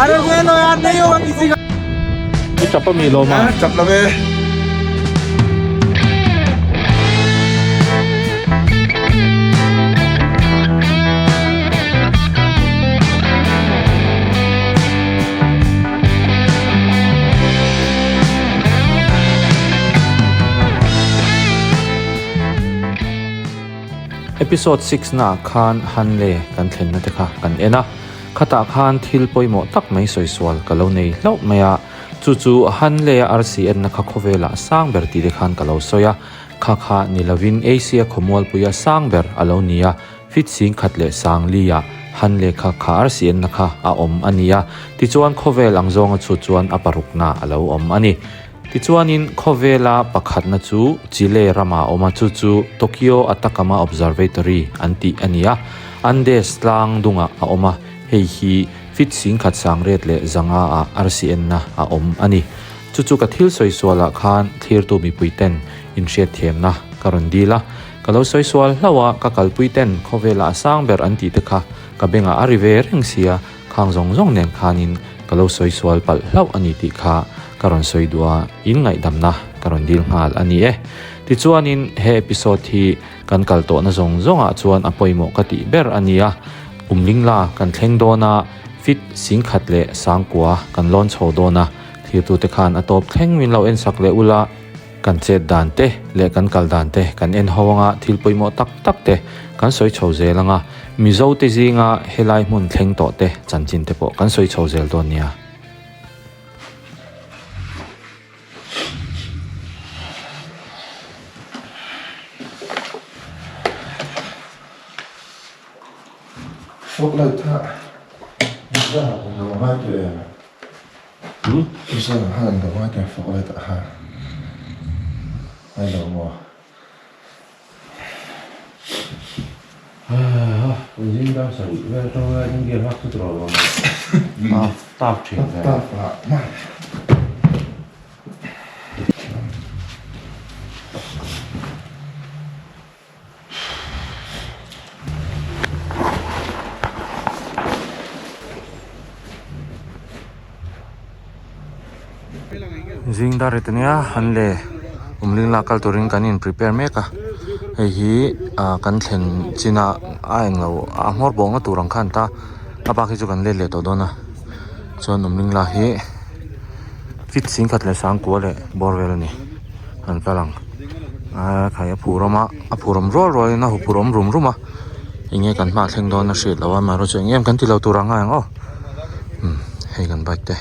अरे bueno यार नहीं होगा किसी का चप्पा मिलो मा चप्पल में episode 6 na khan hanle kan thlen na te kha kan ena khata khan thil poimo tak mai soi swal kalo nei lo maya chu chu hanle rcn na kha khovela sang ber ti de khan kalo soya kha kha nilavin asia khomol puya sang ber alonia fit sing khatle sang liya hanle kha kha rcn na kha a om ania ti chuan khovel angjong chu chuan aparukna alo om ani ti chuanin khovela pakhat na chu chile rama oma chu chu Tokyo Atakama Observatory anti ania ande slang dunga a oma hei hi fit sing khat sang ret le zanga a rcn na a om ani chu chu ka thil soi swala khan thlir tu mi puiten in shet them na karon dila kalo soi swal lawa ka kalpuiten khovela sang ber anti te kha ka benga arive rengsia khang zong zong nen khanin kalo soi swal pal lau ani ti kha karon soi dua in ngai damna karon dil ngal ani e ti chuanin he episode hi kan kal to na zong zonga chuan apoimo kati ber ania umlingla kan thleng dona fit sing khatle sangkwa kan lon chho dona thir tu te khan atop thleng min lo en sak le ula kan che dan te le kan kal dan te kan en hawanga thil poimo tak tak te kan soi chho zelanga mizo te zinga helai mun thleng to te chanchin te po kan soi chho zel don nia phục lợi thạ rất là nhiều hoa tuyệt rất là hàng đầu hoa tuyệt phục lợi thạ hàng hai đầu mùa 우리 가서 왜 저거 인게 확 들어와. 딱 쳐. 딱 봐. zing dar etnia hanle umlingla kal turing kanin prepare meka hei hi kan thlen china a englo a hmor bong na turang khan ta apa khi chu kan le to dona chon umlingla hi fit sing khat le sang ko le borvel ni an kalang a khaya phuroma a phurom rol rol na hu phurom rum ruma inge kan ma thleng don na shit lawa ma ro cheng em kan ti lo turang ang o hei kan bike te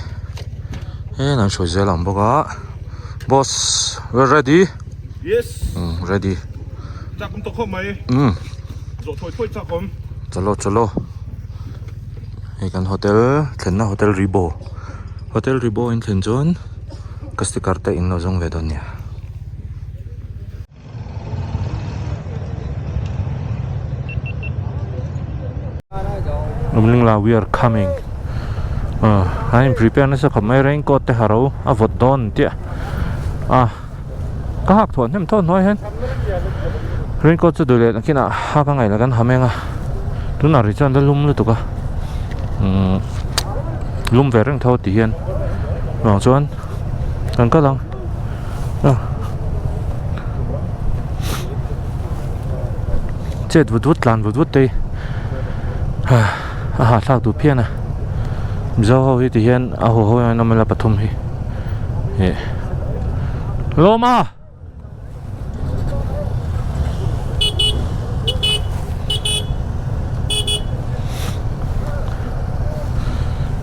hey, now show you boga. Boss, we're ready. Yes. Ready. Chắc cũng tốt không mày. Rồi thôi chắc không. Chalo chalo. Hey, kan hotel, kena hotel Ribo. Hotel Ribo in Kenjon. Kasti karta in nozong vedonia. Umlingla, we are coming. I'm prepared na sa kamay raincoat te haro avot don tia kahak thon hem thon noi hen raincoat chu dule kina ha ka ngai lagan hamenga tuna ri chan da lum lu tuka lum vereng tho ti hian chuan kan ka lang chet vut lan vut te thak tu phian à giờ hồi thì hiện hồi nó mới là pathum hi lamah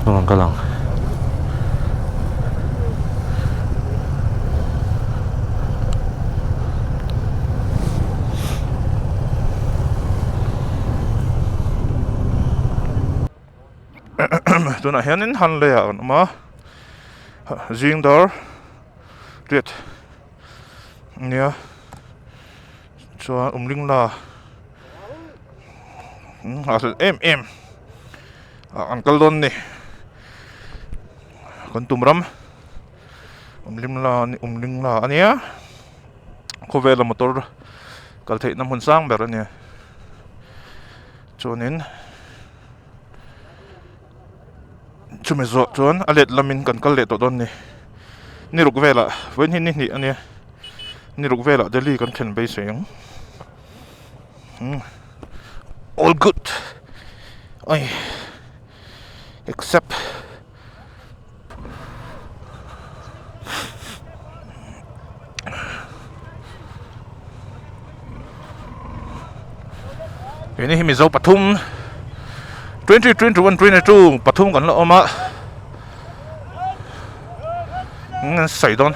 orang kalang Tôi nói hiện hành lệ mà riêng đó tuyệt nha cho Umlingla em Uncle Don ni kon tumram Umlingla ania ko vela motor kal thei nam hun sang ber ania chonin chumi zo chuan a let lamin kan kal le to don ni ni ruk vela wen hin ni ania ni ruk vela Delhi kan thlen be seng all good oi except ini himi zo Pathum 2021-22 Pathum kan lo oma sai don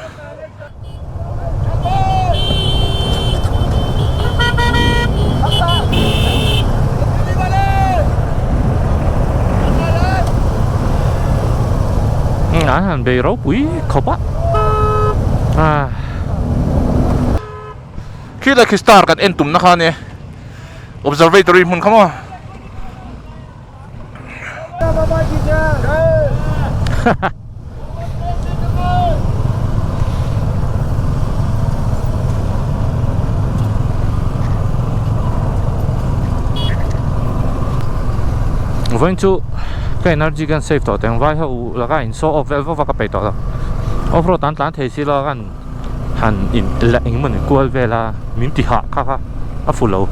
han be ro pui khopa khi la star kan entum na khane observatory mun khamo Vâng chú cái energy kan save to teng vai ho la ka in so of vel va ka pe to la offroad tan tan the si lo kan han in la ing mun kual vela min ti ha kha a fulo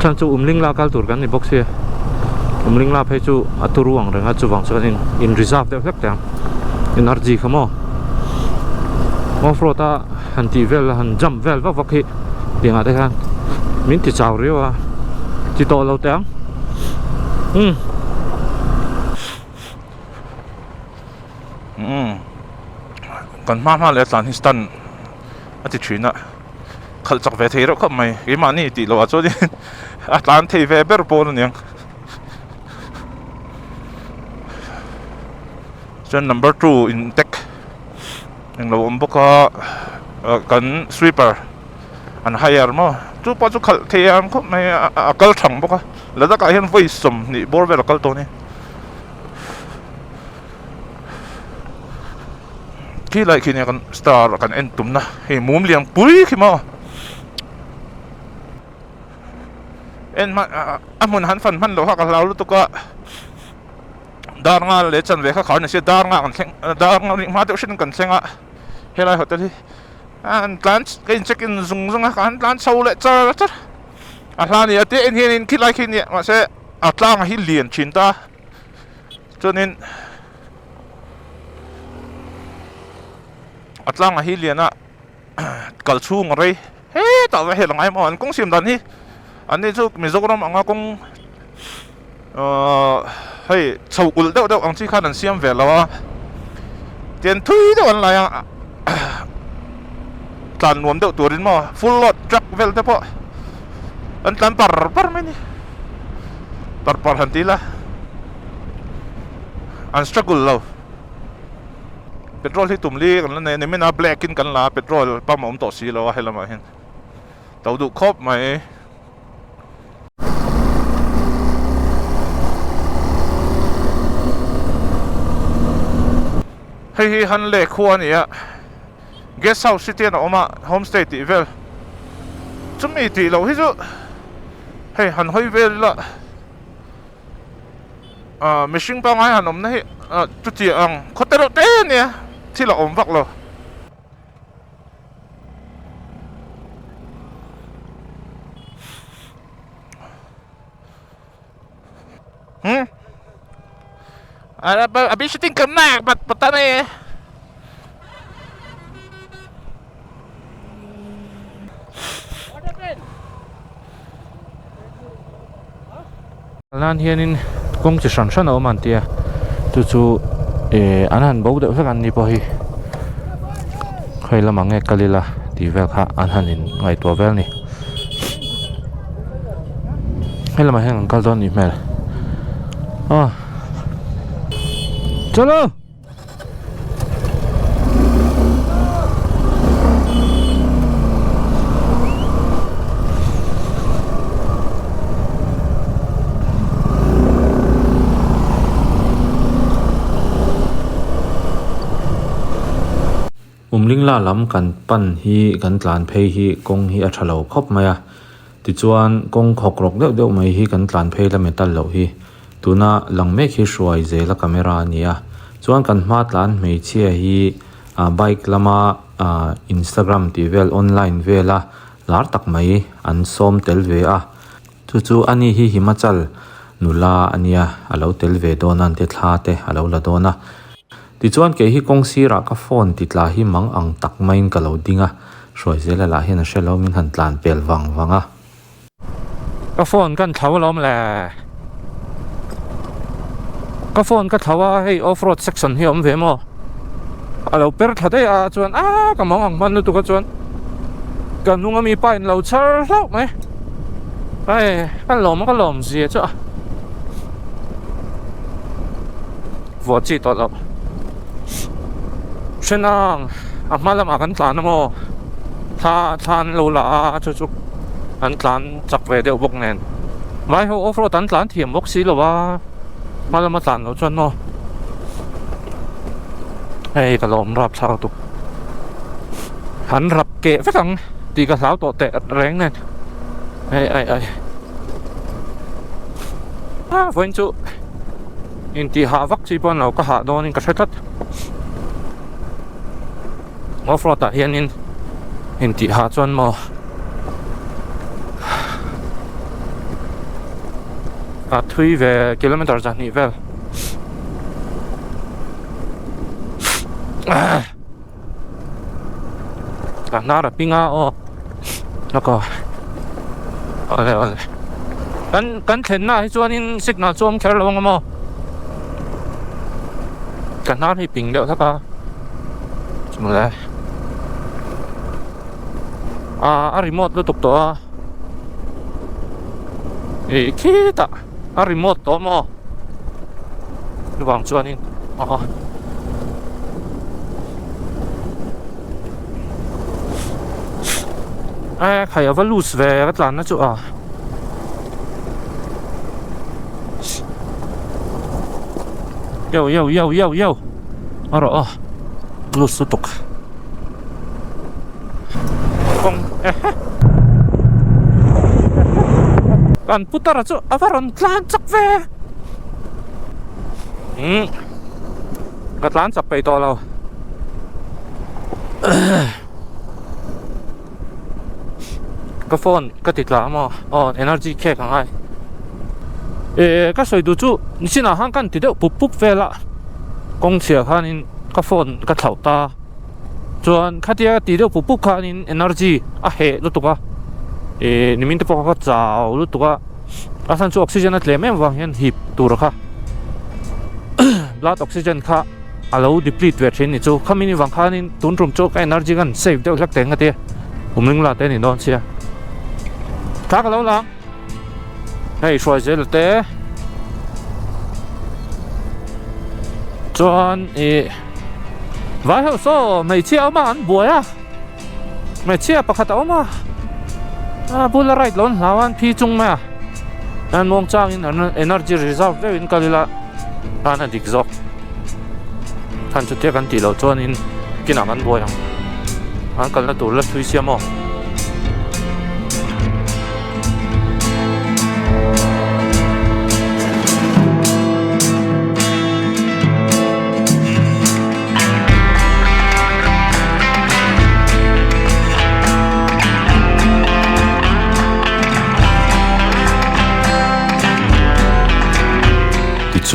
chan chu Umlingla kal tur kan ni box here Umlingla phe chu aturuang renga chu wang chu in reserve de hek tang energy khamo offroad ta han ti vel han jump vel va khi tinga de kan min ti chaw riwa ti to lo tang kan ma le tlan histan ati thina khal chak ve thei ro khop mai ke mani ti lo acho di atlan thei ve ber pon niang John number 2 in tech eng lo omboka kan sweeper an hire mo chu pa chu khal thei am khop mai akal thang boka Ladakh ka hian voi som ni bor vel akal to ni khi lại khi này con star kan entum na he mum liang pui khi mo en ma amun han fan man lo ha ka lau tu ka dar nga le chan ve kha khar na se dar nga kan theng dar nga ring ma de shin kan thenga helai hotel hi an lunch cái check in zung zung kan lunch sau le cha cha a ni ate en hin khi lại khi ni ma se atlang hi lian chin ta chonin atlang hi liana kal chung rei he ta ve he langai mo an kong sim dan hi an ni chu Mizoram anga kong hei chau ul deuh deuh ang chi khan an siam ve lawa tian thui deuh an lai tlan nuam deuh turin mo full load truck vel te po an tlan par mai ni par han ti la an struggle lo petrol hi tumli kan la ne mena black in kan la petrol pam om to si lo helama hen tau du khop mai hei han le khuan ya guest house city na oma homestay ti vel chumi ti lo hi chu hei han hoi vel la mishing pa ngai han om na hi chu ti ang khotero te ne thi la om vak lo abi shooting kena pat ni lan hianin kong chi san san o man tia chu an han bo de kan ni po hi khoi lama nge kalila ti vel kha an hanin ngai to vel ni helama heng kal don ni mel chalo Umlingla lam kan pan hi kan tlan phei hi kong hi a thalo khop maya ti chuan kong khok rok deuh deuh mai hi kan tlan phei la metal lo hi tuna lang mek hi hruai zela camera ania chuan kan hma tlan hmeichhia hi bike lama Instagram ti vel online vela lar tak mai an som tel ve a chu ani hi himachal nula ania alo tel ve donan te thla te alo la dona ti chuan ke hi kong sira ka phone ti tla hi mang ang tak main ka lo dinga hruai zela la hian a hrelo min han tlan pel wanga ka phone kan thau lom le ka phone ka thawa hei off road section hi om ve mo alo per thade a chuan ka mong ang man lu tu ka chuan kan nunga mi pain lo char hlau mai ai kan lom zia chu vua chi to lo senang amalam akan tlan mo than lo la chu an tlan chak ve de bok nen mai ho off road an tlan thiam bok si lo wa malam tlan lo chuan no ei ka lom rap chau tu han rap ke phang ti ka sao to te reng nen ai voin chu in ti ha vak chi pon lo ka ha don in ka thretat off road ta hian in ti ha chuan mo a thui ve kilometer za ni vel ka nara pinga o nako ole kan thlen na hi chuan in signal chom kher lo mo kan nar hi ping deuh thaka chumle a remote lu tuk to kita a remote to mo luang chuan in khai ava loose ve ka tlan na chu yo aro loose tuk kong kan putara chu avaron tlan chak ve ka tlan chak pe to lo ka phone ka titla mo energy ke ka ai ka soi du chu nisina hang kan ti deuh pup vela kong chia khanin ka phone ka thlau ta chuan khatia ti deuh pup khanin energy a he lu tuka nimin te pok ka chau lu tuka asan chu oxygen at le mem wang hian hip tur kha blood oxygen kha alo deplete ve thin ni chu khamini wang khanin tunrum chu ka energy kan save deuh lak teng ate umlingla te ni don chia thác lâu lắm hay xoay dễ là té chọn vài hậu số mấy chiếc mà ăn bùa mấy chiếc bạc hạt áo mà bùa right lon lao ăn phi chung mà anh mong trang in energy reserve về in kalila anh ăn địch dọc thanh chút tiếc anh tỉ lâu chọn in cái nào ăn bùa anh cần là tủ lật thui xiêm mò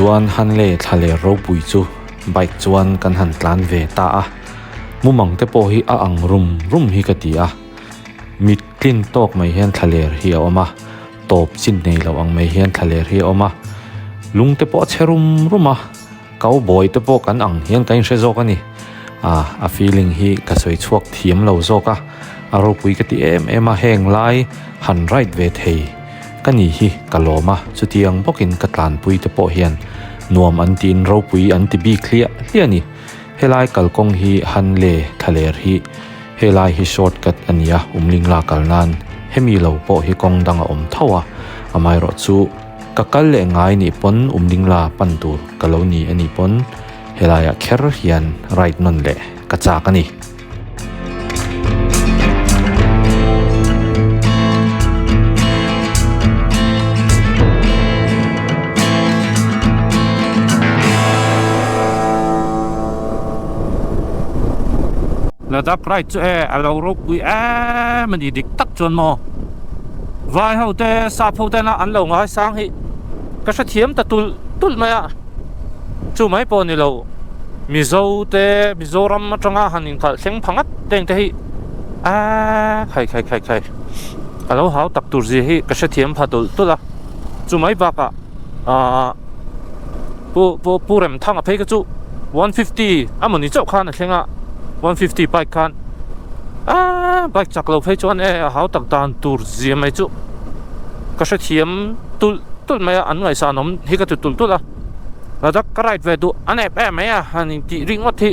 chuan han le thale ro pui chu bike chuan kan han tlan ve ta mumang te po hi ang rum hi ka ti mit clean tok mai hian thaler hi oma top chin nei lo ang mai hian thaler hi oma lung te po cherum ruma cowboy te po kan ang hian kain hre zok ani a feeling hi ka soi chuak thiam lo zoka aro pui ka ti em heng lai han right ve thei kani hi kaloma chutiang bokin katlan pui te po hian nuam an tin ro pui an ti bi clear hiani helai kalkong hi han le thaler hi helai hi shortcut ania umlingla kalnan hemi lo po hi kong danga om thawa amai ro chu kakal le ngai ni pon umlingla pantur kaloni ani pon helaya kher hian right non le kacha kani Ladakh Ride chu alo ro pui mani dik tak chuan mo vai ho te sa pho te na an lo ngai sang hi ka sha thiam ta tul maya chu mai po ni lo mizo te mizoram atanga hanin khal thleng phangat teng te hi khai alo hau tak tur ji hi ka sha thiam phatul tula chu mai ba ka pu rem thang a phei ka chu 150 amani chau khan a thlenga 150 bike khan bike chak lo phei chuan hau tak dan tur ji mai chu ka sha thiam tul mai an ngai sa nom hi ka tul tula Ladakh Ride ve du ane pe mai hanin ti ringot hi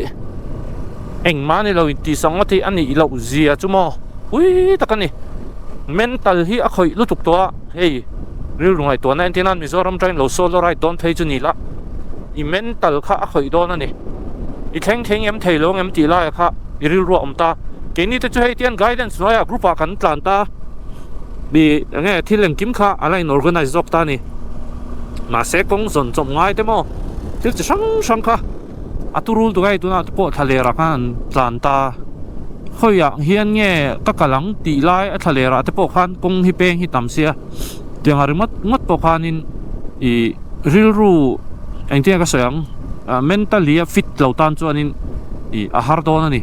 eng mani lo ti sangot hi ani lo zia chu mo ui takani mental hi a khoi lutuk to hey ril rungai to 99 Mizoram train lo solo ride don phei chu ni la i mental kha a khoi don ani i theng em theilong em ti la kha i ril ro om ta ke ni te chu hei tian guidance noya group a kan tlan ta bi nge thileng kim kha alain organize jok ta ni ma se kong zon chom ngai te mo til chi sang kha aturul tu gai tu na po thalera kan tlan ta khoya hian nge takalang ti lai a thalera te po khan kong hi peng hi tam sia tiang arimat ngot po khanin i ril ru eng tia ka soyang mentally fit lo tan chuanin i a har don ani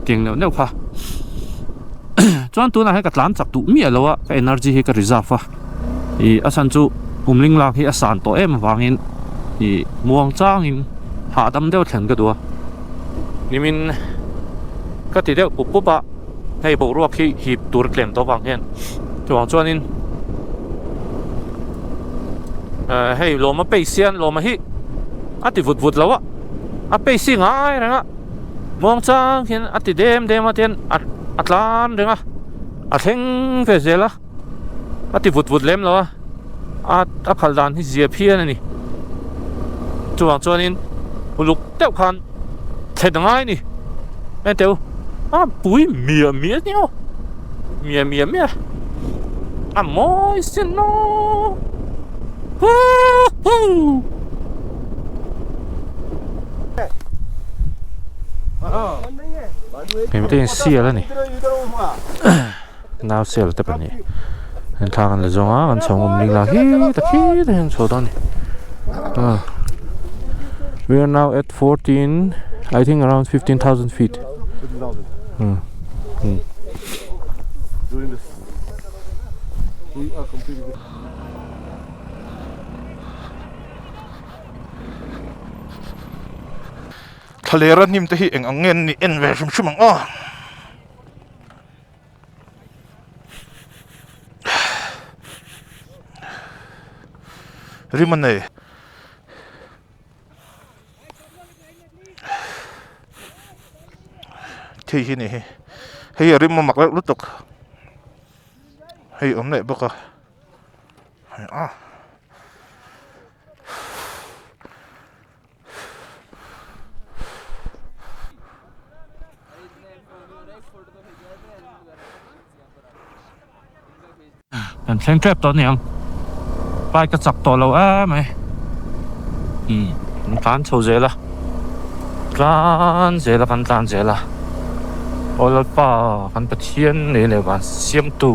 tiang neu kha chuan tu na he ka tlan chak tu mi alowa ka energy hi ka reserve i asan chu Umlingla hi asan to em wangin i muang changin ha dam deuh thlen ka duwa nimin ka ti deuh pupa hei bo ruak hi hip tur tlem to wang hian chuang chuanin hei loma peisian loma hi ati vut lawa a peisi ngai ranga muang chang hian ati dem atian atlan renga a thleng ve zela ati vut lem lawa a khaldan hi zia phian ani chuanin uluk teuh khan thlengai ni en teu pui mia nio mia a moi sin no em tin sia la ni now sel te pani en thagan le zonga an chong Umlingla hi ta hen chodan we are now at 14 I think around 15,000 feet. 15,000. Doing this we are completely thalera Hnimte hi eng angen ni en ve shum shumang rimane thi hi ni hei rim ma mak lutuk hei omne baka and thleng trap to niang pai ka chak to lo mai tlan chho zela kan tlan zela ol pa kan pathian ne le ba siam tu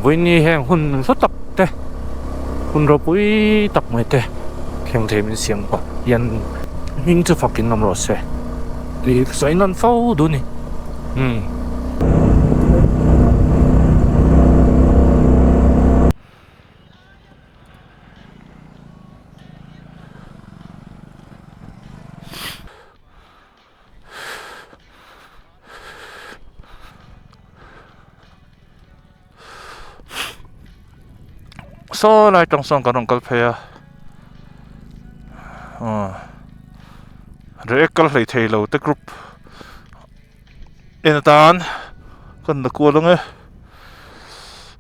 voini heng hun so tak te hun ro pui tak mai te kheng the min siang pa yan hing chu fucking nam ro se ri sai nan fo du ni so lai tong song kanong kalphaya re kal hlei theilo te group en tan kan na ko long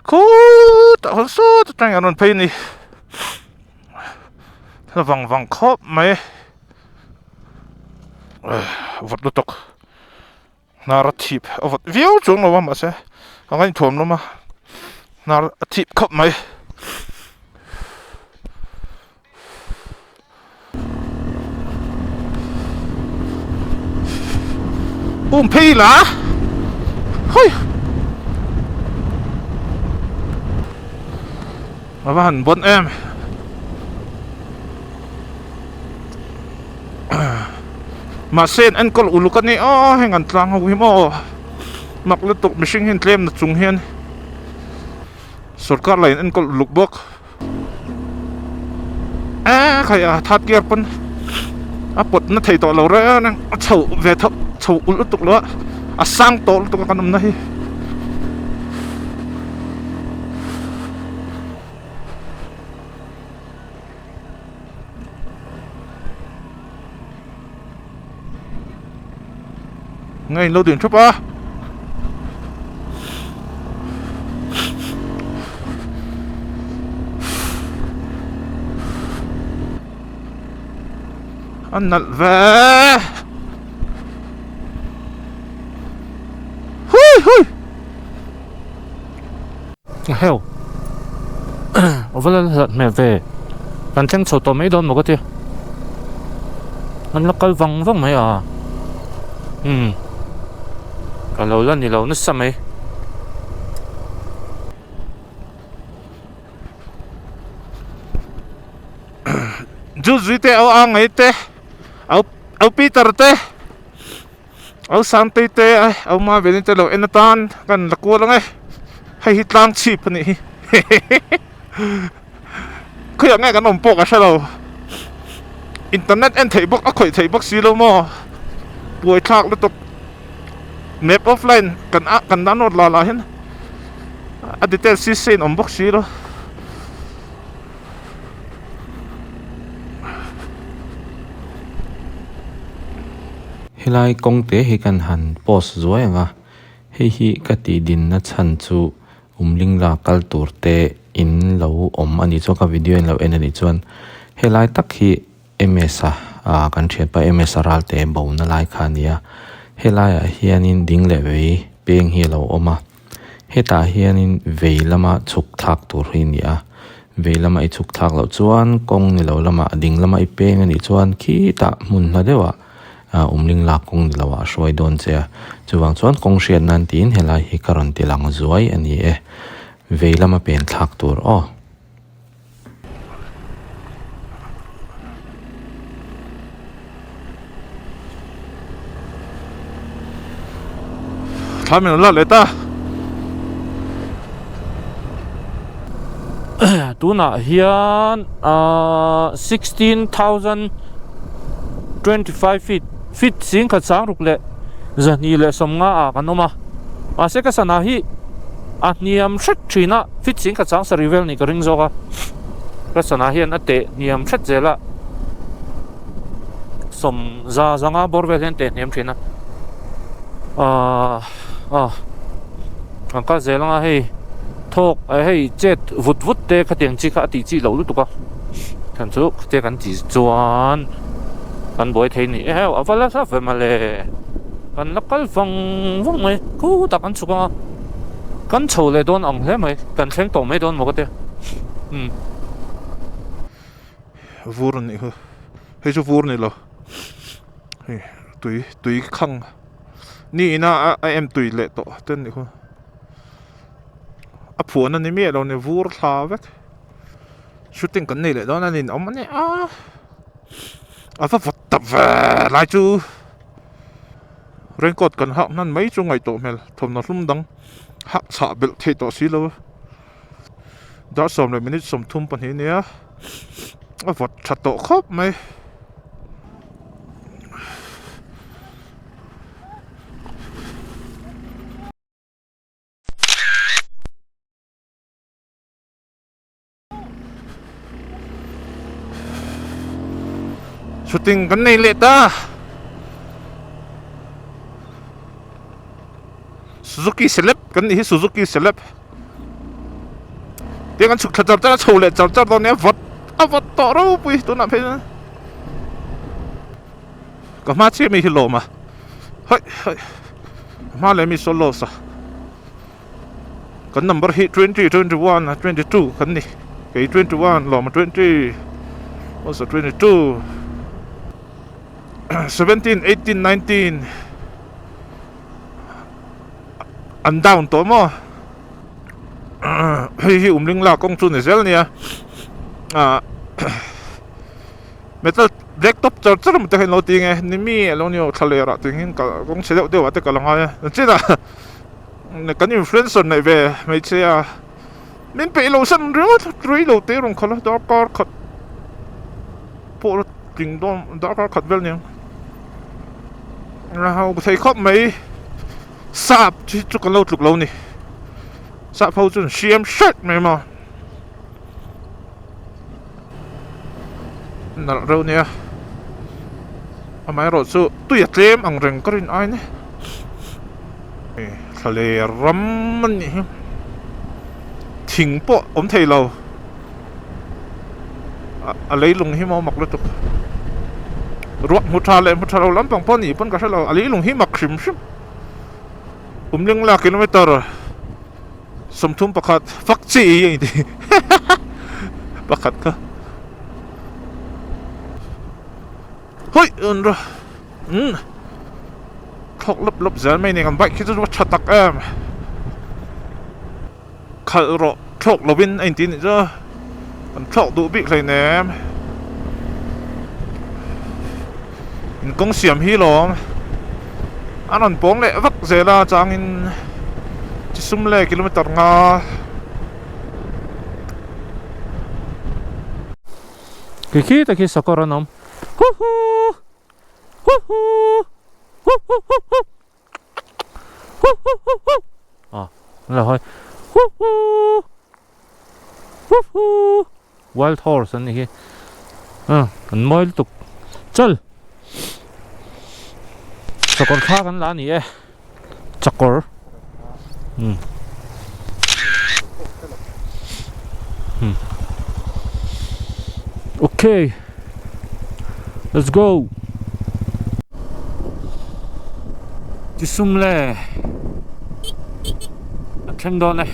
ko ta hol so ta tang anon phei ni vang khop mai vot lutok narrative vot view chung lo ma se angai thom lo ma narrative khop mai phê lá hôi mà hẳn bọn em mà sen anh có ulu cái này hay ngăn tlang hông hiểm mặc lụt tục machine hin claim na chung hian sarkar lain anh có lục bok khai that gear pun pot na thei to lo ra nang chau ve tho chau ulu tuk lo sang to tuk kanam na hi ngay lâu tiền chụp à anh nặn về hui hui heo overall giật mẹ về bạn tranh sầu tàu mấy đón một cái tia anh là cái vòng vòng mấy à còn lâu lên thì lâu nó xăm ấy chú duy te ao ang ấy te ao Peter te ao Santi te ao ma về đến te lâu enatan kan lakua lang ấy hay hit lang cheap ni khơi nghe cái nồng bọc à sao lâu internet en thấy bọc khơi thấy bọc xí lâu mà buổi thạc nó tục map offline kan download la hin detail si sen box si lo helai kong te hi kan han post zoi anga hi ka ti din na chan chu Umlingla kal tur te in lo om ani cho ka video in lo en ani chuan helai tak hi ms kan thiat pa ms ral te bo na lai khania helai hianin ding le vei peng hi lo oma heta hianin vei lama chuk thak tur hi nia vei lama I chuk thak lo chuan kong ni lo lama ding lama I peng ani chuan khi ta mun na dewa Umlingla kong ni lawa shoi don che chuwang chuan kong hriat nan tin helai hi karon ti lang zuai ani vei lama pen thak tur tham mình là lấy ta tu na hian 16,025 feet sing khat sang ruk le zani le somnga kanoma se ka sana hi niam thret thina feet sing khat sang sarivel ni ka ring zoga ka sana hian ate niam thret zela som za zanga borvel hen te niam thina ka zelanga hei thok hei jet vut te khateng chi kha ti chi lo lu tuka than chu te kan ti chuan kan boy thei ni avala sa fe male kan lakal vong mai ku ta kan chuka kan chho le don ang hle mai kan thleng to mai don mo ka te vur ni ho hei chu vur ni lo hei tui khang ni na em tui le to ten ni ho phun anh mi đâu này vur thà vết shooting cái này lại đó nên ông này phải vật tập về lại chứ raincoat cần học nên mấy chỗ ngày tổ mèo thầm nó lung đắng học xả bị thay tổ xí lâu đó xong rồi mình xong thum phần hình nhá vật chặt tổ khóc mày shooting cái này lệ ta Suzuki Celeb cái này Suzuki Celeb tiếng anh chụp thật ra chầu lệ chầu đó nè vật vật to đâu bui tôi làm thế cái má chia mi hilo mà hơi má lấy mi solo sa cái number hit 20 21 22 cái này cái 21 lò mà 20 also 22 17, 18, 19 an down to mo hi Umlingla kong chu ni zel nia metal desktop charger mo te lo ting e ni mi lo ni o thalera tingin ka kong chelo de wa te kalanga china ne kan influencer nei ve mai chia min pe lo san ro trui lo te rong khala da kar khat po ting dom da kar khat vel ni ra hau thei khop mai sap chi chu kan lo tluk lo ni sap hau chun siam shat mai ma na ro nia amai ro chu tu ya tlem ang reng karin ai ne thale ram man ni thing po om thei lo a lei lung hi mo mak lo tuk ruak mu tha lo lam pang pon ni pon ka lo a lei lung hi mak shim shim Umlingla kilometer somthum pakhat fakchi ye di pakhat ka hoi unra thok lop zan mai ne kan bike ki chu chatak em khal ro thok lovin ein tin ja kan thok du bi klei nem in kong siam hi lom anon pong le vak zela changin chisum le kilometer nga kiki ta ki sakaranom hu hu hu hu hu hu hu à là thôi hu hu hu hu wild horse anh kia anh mới tục chal sakor khác anh lá nè sakor okay let's go đi sum le thêm đó này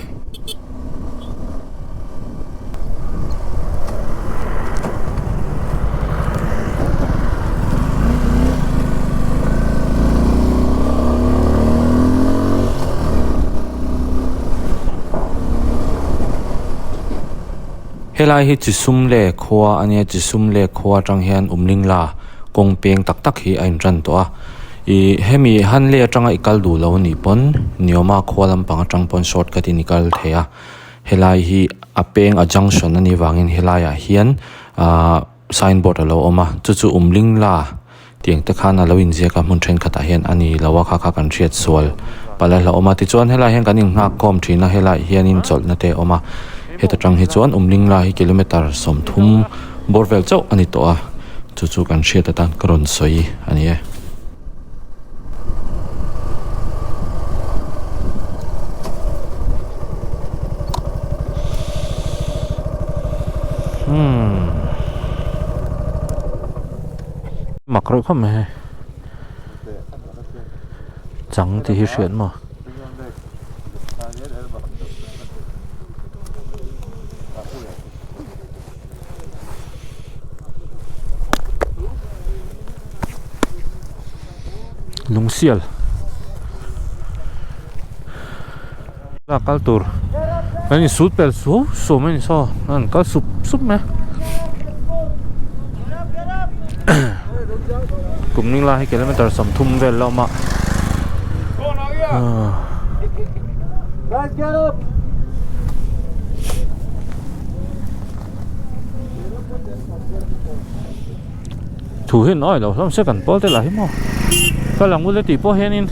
helai hi chi sum le khwa ania chi sum le khwa tang hian Umlingla kong peng tak tak hi ain ran to a i hemi han le atanga ikal du lo ni pon nioma khwalam pang atang pon shortcut in ikal thea helai hi apeng a junction ani wangin helai a hian signboard alo oma chu Umlingla tiang ta khana lo in je ka mun thren khata hian ani lawa kha kan thiat sol pala la oma ti chuan helai hian kan in ngak kom thina helai hian in chol na te oma heta tang hi chuan Umlingla hi kilometer somthum borvel chau ani to a chu kan thiat tan karon soi ani e mặc rồi không mẹ trắng thì hi xuyên mà lung sial là cal tour anh sút pel số mình so anh cal súp mẹ Umlingla hi kilometer somthum vel loma Guys, get up! thu hin oi lo som second pol te la hi mo ka lang ule ti po hian in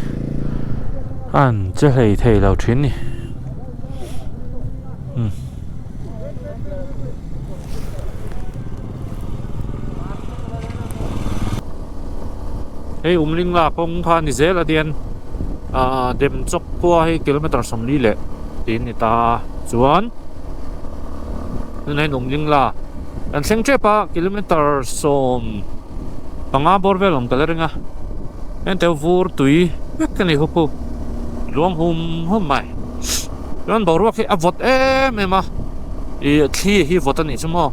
an che hei thei lo thin ni hey Umlingla kong phan ni zel adian dem chok po hi kilometer som li le tin ni ta chuan nei Umlingla an seng che pa kilometer som panga borvelom kaleringa en te vur tui mekani hopu luang hum mai ron borwa ki avot ema i thi hi votan ni chumo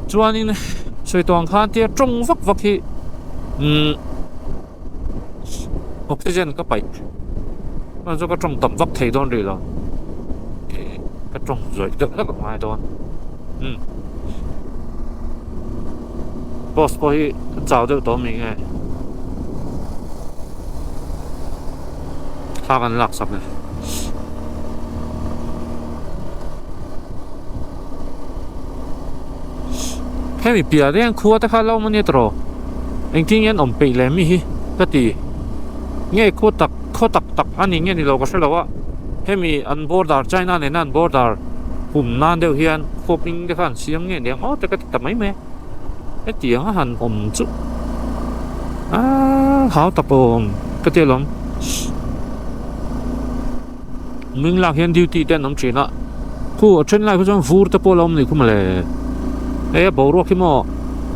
chuan in soitong khan tia trong vak hi oxygen ka pai nó cho cái trong tầm vóc thấy đó rồi là cái trong rồi rất là ngoài đó boss có hi chào được đó mình nghe khá gần lạc sập này cái bị bịa đấy khu ta khá lâu mà nhớ rồi anh tin anh ông bị làm gì cái gì nghe khu tắc anh nghe đi lâu có sao lâu á cái mi anh border China này anh border cùng nan đều hiền khu mình cái phần xiêm nghe tiếng ó cái tập mấy mẹ cái tiếng hẳn ổn chút hảo tập ổn cái tiếng lắm mình là hiện duty tên ông chuyện á khu ở trên này có trong vur tập lắm này cũng là ấy bảo rồi khi mà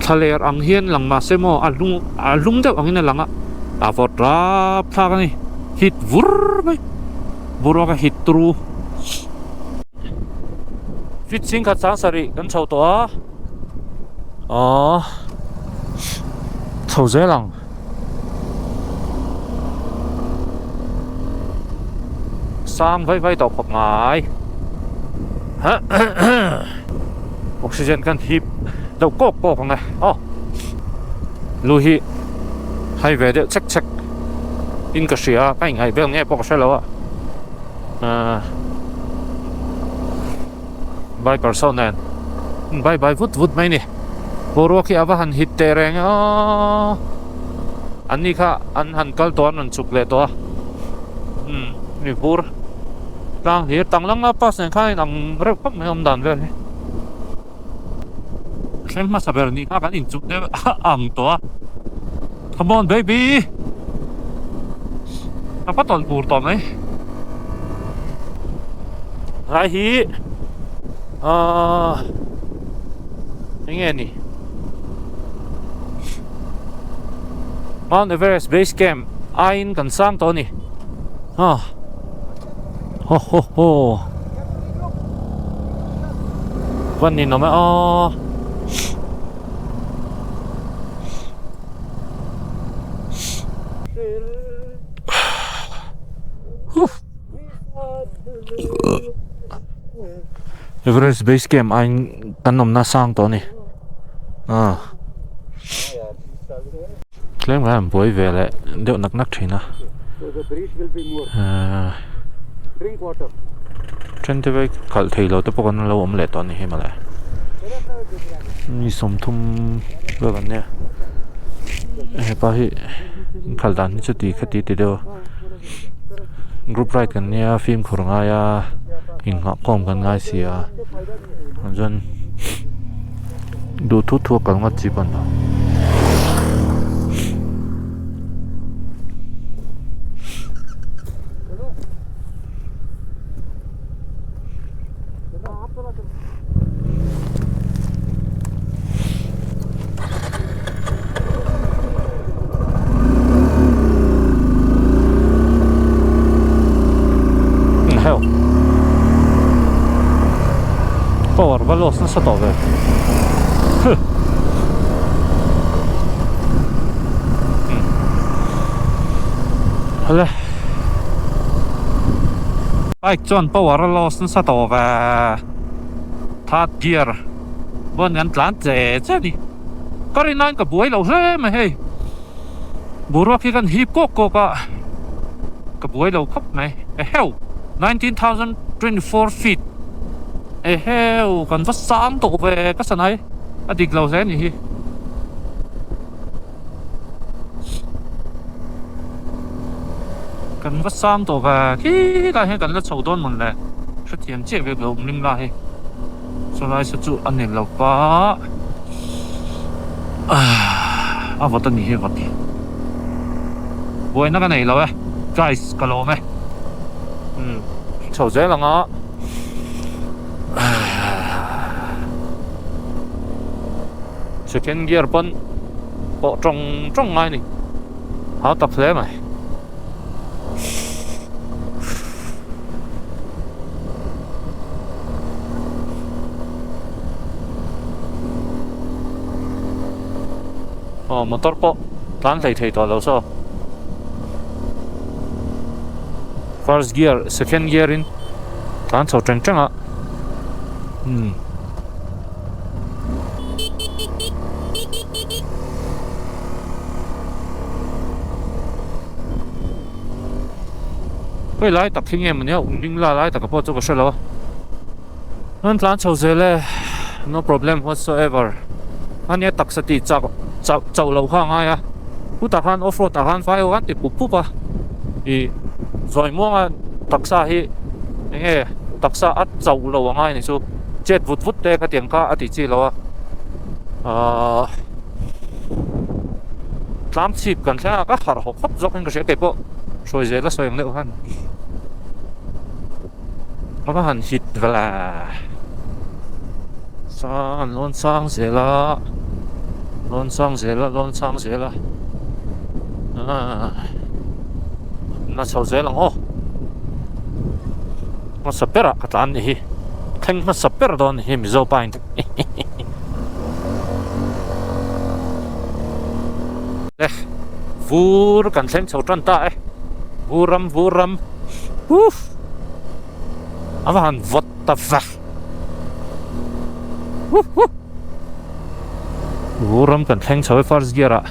thale ang hiền lăng mà xem mà alung đâu ang này lăng á vọt ra pha cái này hit vur vậy vur cái hit through fit sinh khát sáng sari gần sau đó thầu dễ lăng sang vay tàu học mãi oxygen kan hip đâu có con này lui hi hay về để check in cái gì cái ngày bên nghe bọc xe lâu by person này by vút mấy nè boro khi ava han hit tereng anh đi kha anh han kal toan anh chụp lệ to ni bur đang hiện tăng lắm pas này khai nằm rất không mấy ông đàn về xem mà saber ni kha kan in chụp đấy to come on baby apa ton bur ton ấy hai hi nghe nè Mount Everest Base Camp ai cần sang to nè hoวันนี้nó mới Everest Base Camp anh cần nằm na sang to nè Claim là buổi về lại đều nặng thì na trên thế vậy khẩn thì lâu tôi còn lâu lệ toàn này mà lại như sống thum vừa gần nè ba hi khẩn đàn chút tí khát tí đâu group ride gần nè phim khổ ngay hình họ com gần ngay xìa dân đủ thuốc gần ngắt chỉ bằng đó Power va loss na sa tove. Hala. Bike John power loss na sa tove. Third gear. Bon gan tlan che đi. Có đi nang ka buai lo he mà hey. Buro ki kan hip ko ka buai lo khop mai. Hell. 19,024 feet. Heo cần vắt sáng tổ về các sân ấy địch lầu rén gì cần vắt sáng tổ về khi lại hay cần là sầu đôn một lệ xuất hiện chiếc việc lầu Umlingla hay sau này sẽ chịu ăn nền lầu quá vào tân gì vật buổi nó cái này lầu ấy guys cái lầu này sầu dễ là ngó second gear pun bộ trong ngay này họ tập thế mày motor po tan thầy to lâu sao first gear second gear in tlan chho treng treng a Ôi lái tập kinh nghiệm nhá, Umlingla lái tập cái bộ cho cái lo. Nên plan chầu dễ le, no problem whatsoever. Anh nhớ tập sati chầu lâu khoang ai à. Cú tập han offroad tập han phải anh thì búp à. Thì rồi mua anh tập sa hi, nghe tập sa ắt chầu lâu ai này số. Chết vụt vụt đây cái tiếng ca thì chỉ lo. Làm chip cần sẽ các hạt học hấp dọc cái cái bộ. Rồi dễ là xoay liệu han. Nó hẳn hít vào là sang lon sang dễ là lon sang dễ là nó sầu dễ là ô nó sắp bẹt cái tan này thanh nó sắp bẹt đó này mình dâu bánh đây vur cần xem sầu tròn ta vuram Avan, what the fuck? Vuram kan theng choi first gear a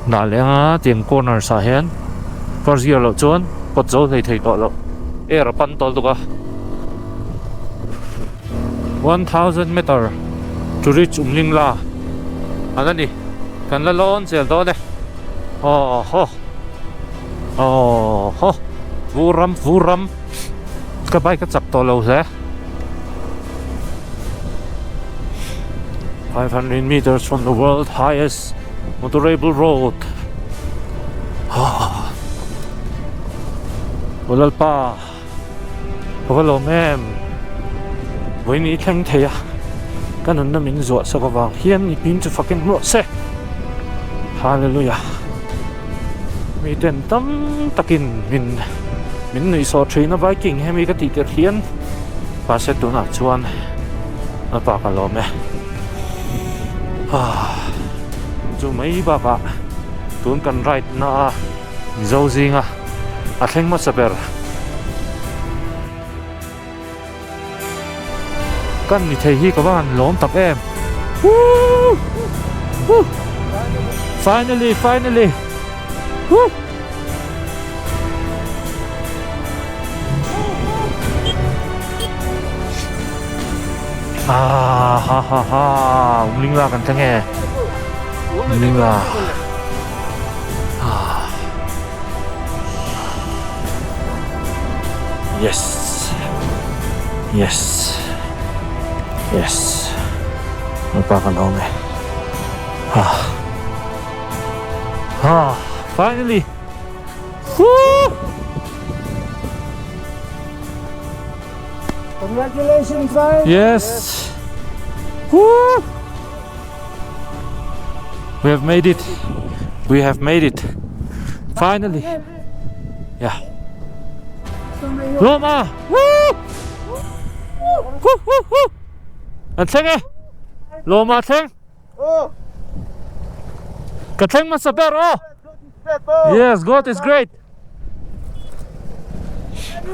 na lenga tiang corner sa hen first gear lo chon pot zo thei to lo era pan tol to ka 1000 meter to reach Umlingla anani kan la lon sel do le oh ho vuram cái bike cái chập to lâu thế 500 meters from the world highest motorable road Olal pa Pagalo mem Buaina Hnamte à Ganun na min zuwa sa kawang hiyan ipin to fucking rose Hallelujah Mi ten tam takin min nui so train na Viking hemi ka titir hiyan paset do na chuan napakalo me chu mai ba ka tun kan ride na zo zinga atheng ma saber kan ni thei hi ka ban lom tak em finally ha Umlingla kan tenge Umlingla yes napakalaw me finally Congratulations, guys! Yes! Woo! We have made it! Finally! Yeah! Lamah! Woo! Woo! Anh Thanh ơi! Lamah Thanh! Cái Thanh mà sắp bẹt oh! Yes, God is great!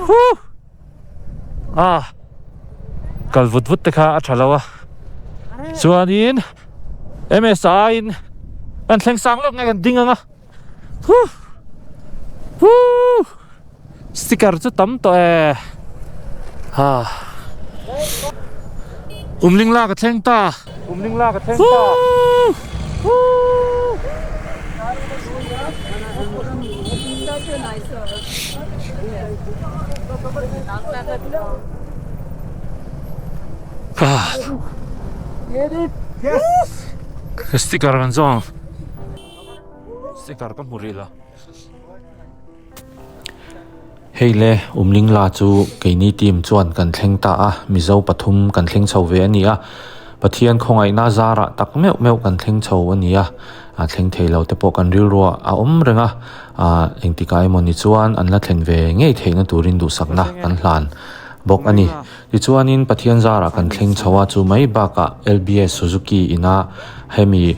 Woo! Kal vut tekha athalawa chuanin MSI in an thleng sang lok ngai kan ding anga sticker chu tam to Umlingla ka thleng ta Get it? Yes! sticker kan zong sticker kan murila Heile Umlingla chu keini team chuan kan thleng ta a mizo pathum kan thleng chho ve ania pathian khongai na zara tak meu kan thleng chho ania a thleng theilo te po kan rilro a renga engtikai moni chuan an la thlen ve ngei theina turin du sakna kan hlan bok ani ti chuanin pathian zara kan thleng chhowa chu mai baka LBS Suzuki ina hemi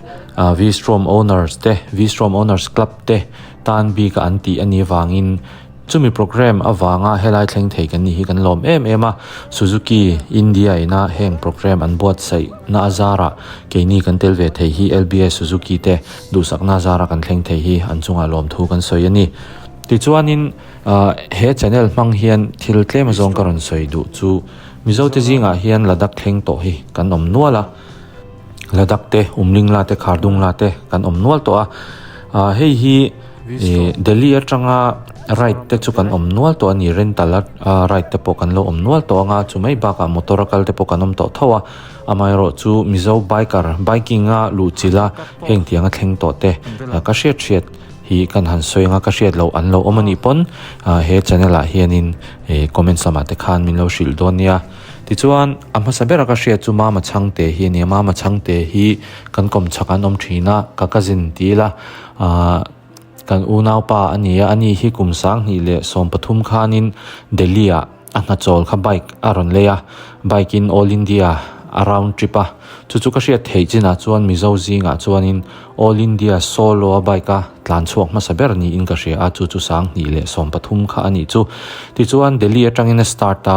V-Strom Owners Club te tan bi ka anti ani wangin chumi program awanga helai thleng thei kan ni hi kan lom em a Suzuki India ina heng program an buat sai na azara ke ni kan telve thei hi LBS Suzuki te du sakna azara kan thleng thei hi an chunga lom thu kan soi ani ti chuanin he channel mang hian thil tlem zong karon soi du chu mizo te zinga hian Ladakh thleng to hi kan om nuala Ladakh te Umlingla te Khardungla te kan om nual to a hei hi Delhi atanga ride te chu kan om nual to ani rental ride te po kan lo om nual to anga chu mai ba ka motorcycle te po kan om to thowa amai ro chu mizo biking a lu chila heng tianga thleng to te ka hriat hi kan han soinga ka hriat lo an lo omani pon he channel a hianin comment sama te khan min lo shil donia ti chuan ama sabera ka hriat chu mama changte hi ni mama changte hi kan kom chakan om thina ka kazin tila kan unau pa ani hi kumsang ni le som pathum khanin Delhi a na chol kha bike aron leya bike in all India around trip a chu ka hriat thei china chuan mizo zinga chuanin all India solo bike a tlan chuak ma saber ni in ka hria a chu sang ni le som pathum kha ani chu ti chuan Delhi atangin start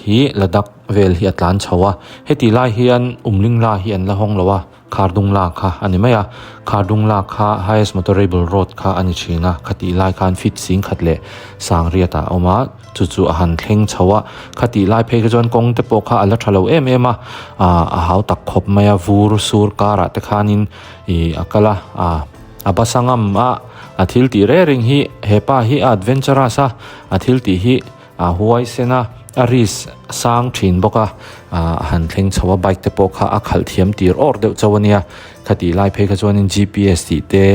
hi Ladakh vel hi atlan chawa heti lai hian Umlingla hi an la hong lowa Khardungla kha ani maya Khardungla kha highest motorable road kha ani china khati lai khan fit sing khatle sang riata oma chu a han thleng chawa khati lai phei ka jon kong te po kha ala thalo em a hau tak khop maya vur sur kara te khanin akala abasangam a thil ti re ring hi hepa hi adventure sa a thil ti hi huai sena aris sang thin boka han thleng chawa bike te po kha a khal thiam tir or deuh chawania khati lai phei kha chuanin GPS ti te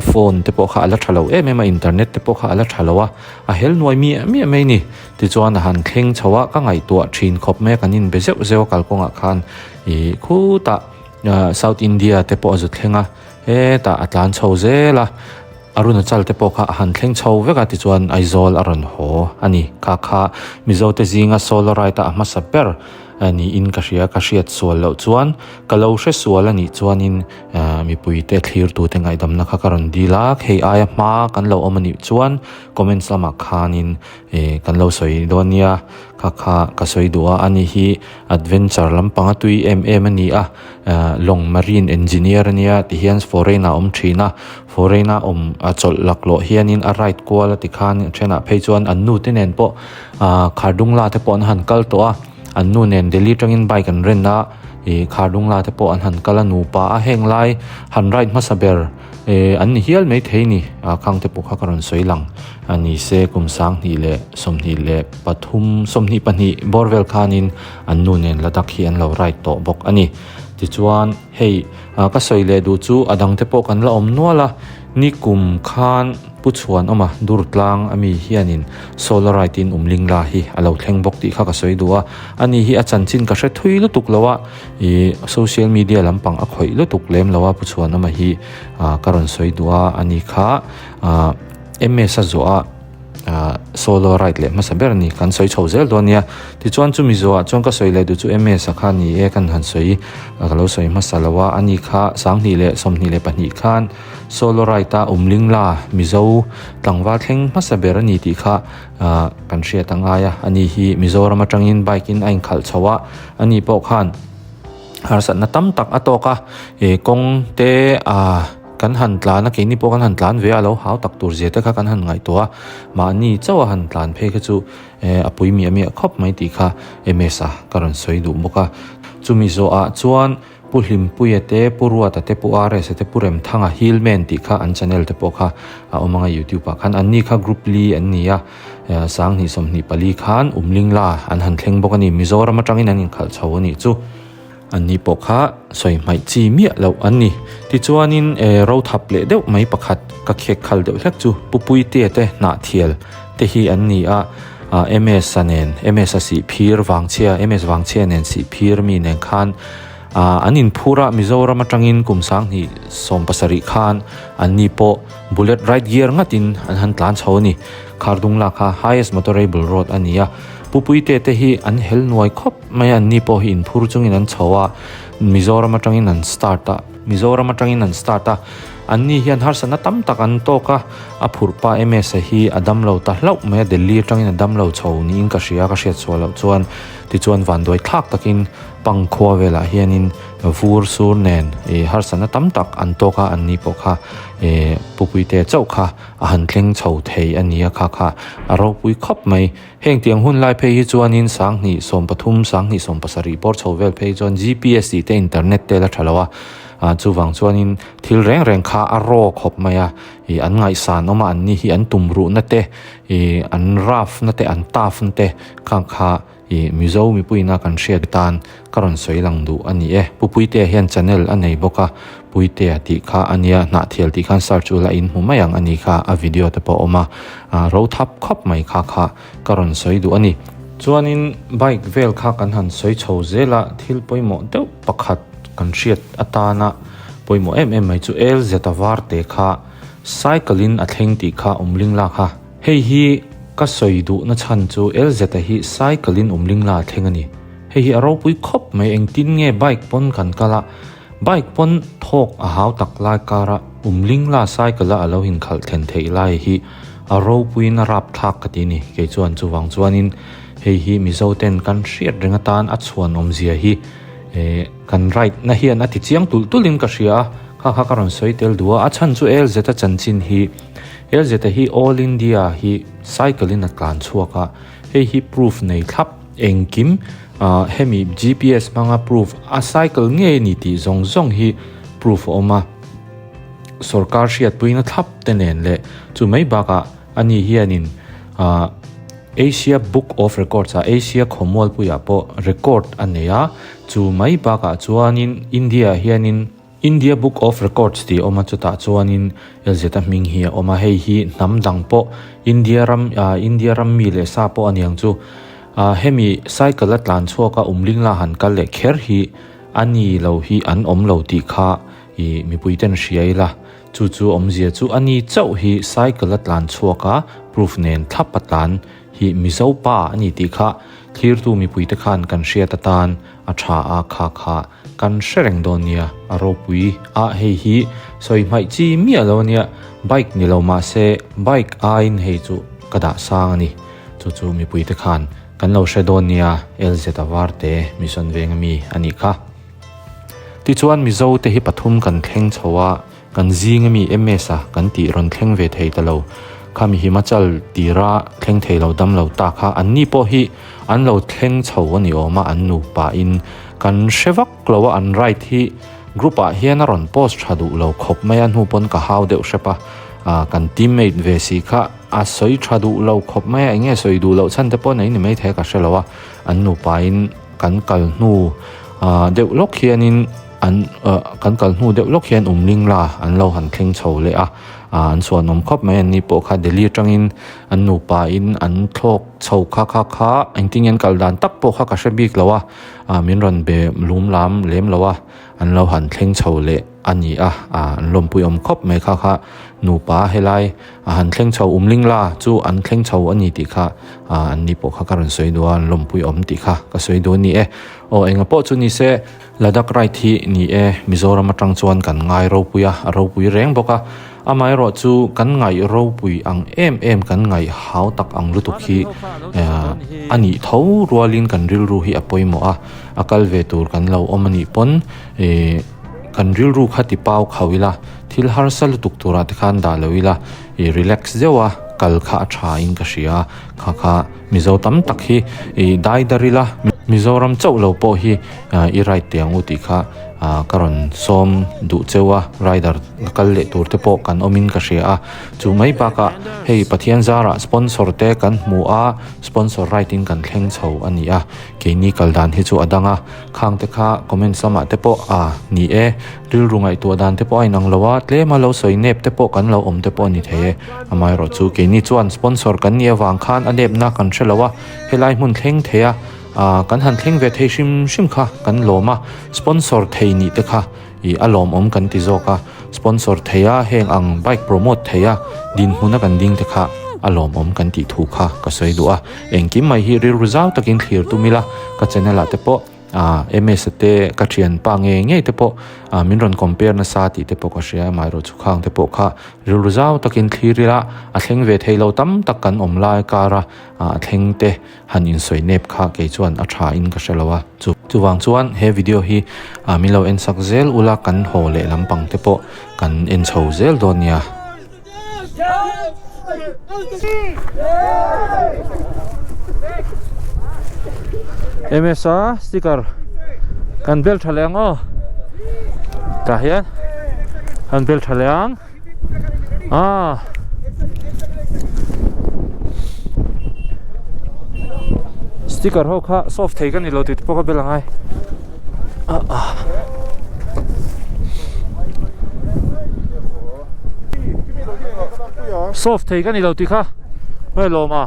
phone te po kha ala thalo em a internet te po kha ala thalowa a hel noi mi mai ni ti chuan han thleng chawa ka ngai tua thin khop me kanin bezeu kalkonga khan khuta South India te po azu thlenga ta atlan chho zela Arunachal te po kha han thleng chho veka ti chuan Aizawl aron ho ani kha mizo te zinga solo ride a ma saper ani in ka hriat sual lo chuan kalo hre sual ani chuanin mi pui te thlir tu te ngai damna kha karon dilak hei aya ma kan lo omani chuan comments lama khanin kan lo soi donia kha ka soi duwa ani hi adventure lampanga tui ani a long marine engineer ania ti hian foreigner thina foreigner chol laklo hianin a right quality khan thena phei chuan annu te nen po Khardungla te pon han kal to a annu nen Delhi tangin bike an renna Khardungla te po an han kala nu pa a heng lai han right ma saber an hial mei theini khang te po kha karon soilang ani se kumsang ni le somni le pathum somni pani borvel khanin annu nen Ladakh hi an lo right to bok ani ti chuan hei ka soile du chu adang te po kan la om nuala ni kum khan puchuan oma durtlang ami hianin solar ride in Umlingla hi alo thleng bok ti kha ka soi duwa ani hi a chanchin ka hre thui lu tuk lawa social media lampang a khoi lu tuk lem lawa puchuan ama hi karon soi duwa ani kha ms azwa solo ride le masaber ni kan soi chhozel donia ti chuan chu mizo a chong ka soi le du chu ms kha ni kan han soi galo soi masalawa ani kha sang ni le som ni le pani khan solo ride Umlingla mizo tlangwa thleng masaber ni ti kha kan hria tangaya ani hi mizoram atangin bike in ain khal chawa ani po khan harsat na tam tak atoka kong te kan han tlan ke ni po kan han tlan ve alo hau tak tur je te kha kan han ngai to ma ni chawa han tlan phe kha chu apui mi khop mai ti kha msa karon soi du moka chumi zo a chuan puhlim puyete purwa ta te pu are se te purem thanga hilmen ti kha an channel te po kha omanga YouTube khan anni kha group li annia sang ni som ni pali khan Umlingla an han thleng bokani mizoram atangin an khal chawani chu anni po kha soi mai chi mi lo anni ti chuanin ro thap le deuh mai pakhat ka khek khal deuh hlek chu pupui te na thial te hi anni a ms anen ms si phir wangchia ms wangchia nen si phir mi nen khan anin phura mizoram atangin kumsang ni sompasari khan anni po bullet ride gear ngatin an han tlan chhawni Khardungla kha highest motorable road ania pupui te hi an hel nuai khop mai an ni po hi in phur chungin an chawa mizoram atangin an start Mizoram atangin an starta anni hian har sana tam tak an to ka a phurpa ms hi adam lo ta hlau me delhi atangin adam lo chho ni in ka ria ka hriat chhualo chuan ti chuan van doi thak takin pangkhua vela hianin vur sur nen har sana tam tak an to ka anni po kha pupuite chau kha a han thleng chho thei ania kha kha aro pui khop mai heng tiang hun lai phei hi chuanin sang ni som pathum sang ni som pasari por chho vel phei chuan gps te internet te la thalawa chuwang chuanin thil reng kha a ro khop maya an ngai san oma an ni hi an tumru na te an raf na te an taf na te kha mizo mi puina kan hriat tan karon soi lang du ani pupuite hian channel anei boka puite ati kha ania na thial ti khan search ula in humayang ani kha a video te po oma ro thap khop mai kha karon soi du ani chuanin bike vel kha kan han soi chho zela thil poimo deuh pakhat kan hriat atana poimo mai chu lz avar te kha cyclein a thleng ti kha umlingla kha hei hi ka soi du na chan chu lz hi cyclein umlingla thlengani hei hi aro pui khop mai eng tin nge bike pon kan kala bike pon thok a haw tak lai kara umlingla cycle a alo hin khal thlen thei lai hi aro pui na rap thak ka ti ni ke chuan chuwang chuanin hei hi mizo ten kan hriat renga tan a chuan om zia hi kan right na hian ati chiang tulin ka hria kha karon soi tel duwa a chan chu lz a chanchin hi lz hi all india hi cyclein a tlan chhuaka hei hi proof nei thlap engkim hemi gps manga proof a cycle nge ni ti zong hi proof oma sarkar hriat puina thlap tenen le chu mai baka ani hianin Asia Book of Records Asia khomol puya po record aneya chu mai baka chuanin India hianin India Book of Records ti oma chuta chuanin elzeta ming hi oma hei hi namdang po India ram mi le sa po aniang chu hemi cycle atlan chuaka umlingla han kal le kher hi ani lo hi an om lo ti kha I mi puiten hriaila chu om zia chu ani chau hi cycle atlan chuaka proof nen thapatan hi mizo pa ani ti kha thlir tu mi puite khan kan hriat atan a tha a kha kan hrengreng donia aro pui a hei hi soi mai chi mi alonia bike ni lo ma se bike ain hei chu kada sang ani chu mi puite khan kan lo hredonia lz avarte mission vengami ani kha ti chuan mizo te hi pathum kan thleng chowa kan zingami msa kan ti ron thleng ve thei talo khami himachal tira thleng thei lo dam lo ta kha anni po hi an lo thleng chho ani oma an nu pa in kan shewak lowa an right hi grupa hian ron post thadu lo khop mai an hu pon ka haw deuh shepa kan teammate ve si kha a soi thadu lo khop mai enge soi du lo chan te pon nei ni mai the ka shelawa an nu pa in kan kal nu deuh lok hianin an kan kal nu deuh lok hian umlingla an lo han thleng chho le an suan om khop mai ani po kha delhi tangin an nu pa in an thlok chho kha anh ting en kal dan tak po kha ka hrebik lawa min ron be lum lam lem lawa an lo han thleng chho le ani an lom pui om khop mai kha nu pa helai han thleng chho umlingla chu an thleng chho ani ti kha an ni po kha karon soi do an lom pui om ti kha ka soi do ni o enga po chu ni se Ladakh Ride hi ni Mizoram atang chuan kan ngai ro pui reng boka amai ro chu kan ngai ro pui ang em kan ngai hau tak ang lutuk hi ani tho rualin kan ril ru hi apoimo akal ve tur kan lo omani pon kan ril ru khati pau khawila thil har sal tuk tura te khan da loila relax zewa kal kha tha in ka ria kha mizo tam tak hi dai darila Mizoram chau lo po hi I right tiang uti kha karon som du chewa rider kal le tur te po kan omin ka hria chu mai ba ka hei pathian zara sponsor te kan mu sponsor writing kan thleng chho ani ke ni kal dan hi chu adanga khang te kha comment sama te po ni ril rungai tu dan te po ai nang lowa tle ma lo soi nep te po kan lo om te po ni the amai ro chu ke ni chuan sponsor kan ni awang khan anep na kan hrelowa helai mun thleng theya kan han thleng ve thei shim kha kan loma sponsor thei ni te kha I alom om kan ti zoka sponsor theya heng ang bike promote theya din huna kan ding te kha alom om kan ti thu kha ka soi du engkim mai hi ril result takin clear tu mila ka channel te po MS เตกระเทียนปางเงี้ยเตปอมินรอนคอมเพลน่าซาติเตปอกระเชียไม่รู้จุกข้างเตปอค่ะรู้เจ้าตะกินคลีรีละเทงเวทให้เราตั้มตะกันอมลายการะเทงเตหันอินสวยเนบค่ะเกจวนอัชาอินกระเชลวะจุวางจวนเฮวิดีโอฮีมิเราเอ็นสักเซลอุลากันโหเลลำปังเตปอกันเอ็นโชเซลโดนยาMS sticker kan bel thaleang ta hian kan bel thaleang sticker ho kha soft thei kan ni lo ti poka belangai soft thei kan ni lo ti kha mai lo ma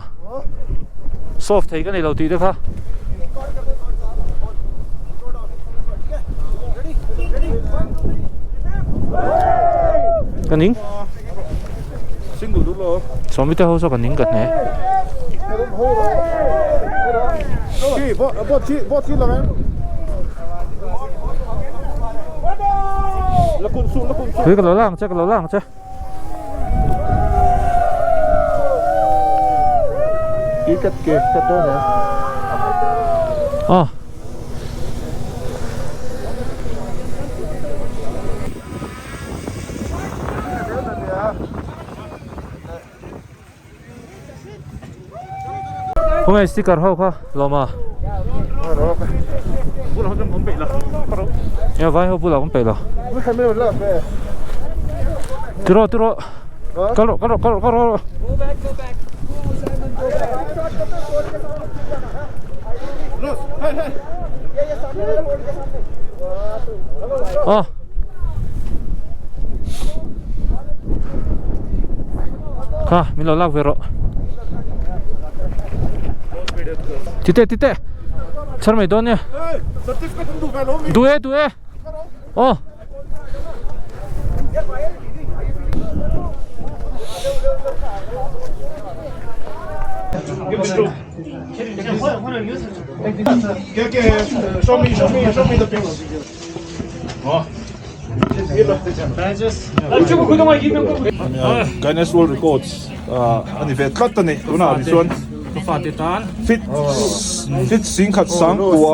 soft thei kan ni lo ti de kha Kaning single dulu so mi ta ho so kaning kat ne Ki bot ki lang lakun su cái lo lang che ikat ke kato na hôm nay sticker hậu kha lo mà bula hom hom pe la ya vai hậu bula cũng pe lo we khai me la pe tiro karo go back Los hey kha mi lo lak vero tite char mai don ya certificate du velo duе show me the picture Guinness World Recordsอันนี้เฟสคัตตัวนี้ตัวน่าดิส่วนฟิตสิงขัดสังกัว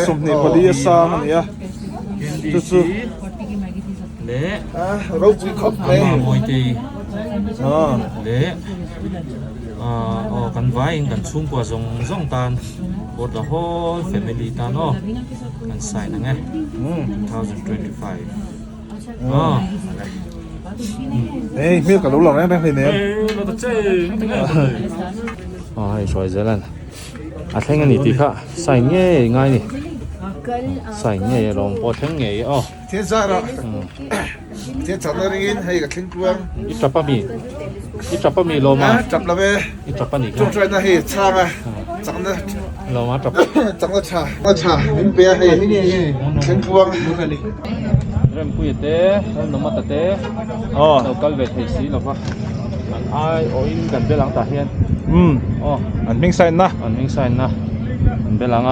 สมนิพลีสางอันนี้จุดเละ เราคุยครบเลย มวยตีเละกันไว้กันชุ่มกว่าส่งตานบทละห้อ family ตานกันใส่นะไง2025เฮ้ยมีกับรู้หรอกนะเพลงนี้ให้ช่วยเจริญแท่งนี้ตีค่ะใส่เงี้ยง่ายนี่ใส่เงี้ยลงพอแท่งเงี้ยเทียนซ่าละเทียนจับอะไรกินให้กับทิ้งกลางอีจับปะมีโลมาจับละเว้ยอีจับปะนี่จงใจนะให้ชาไหมจังนะโลมาจับชาเป็นเปียให้ทิ้งกลางเริ่มคุยเต้เริ่มนมาเต้เรากัลเวทให้สีหรอปะไอโออินกันเบลังตาเฮียนอันมิงไซน์นะเบลัง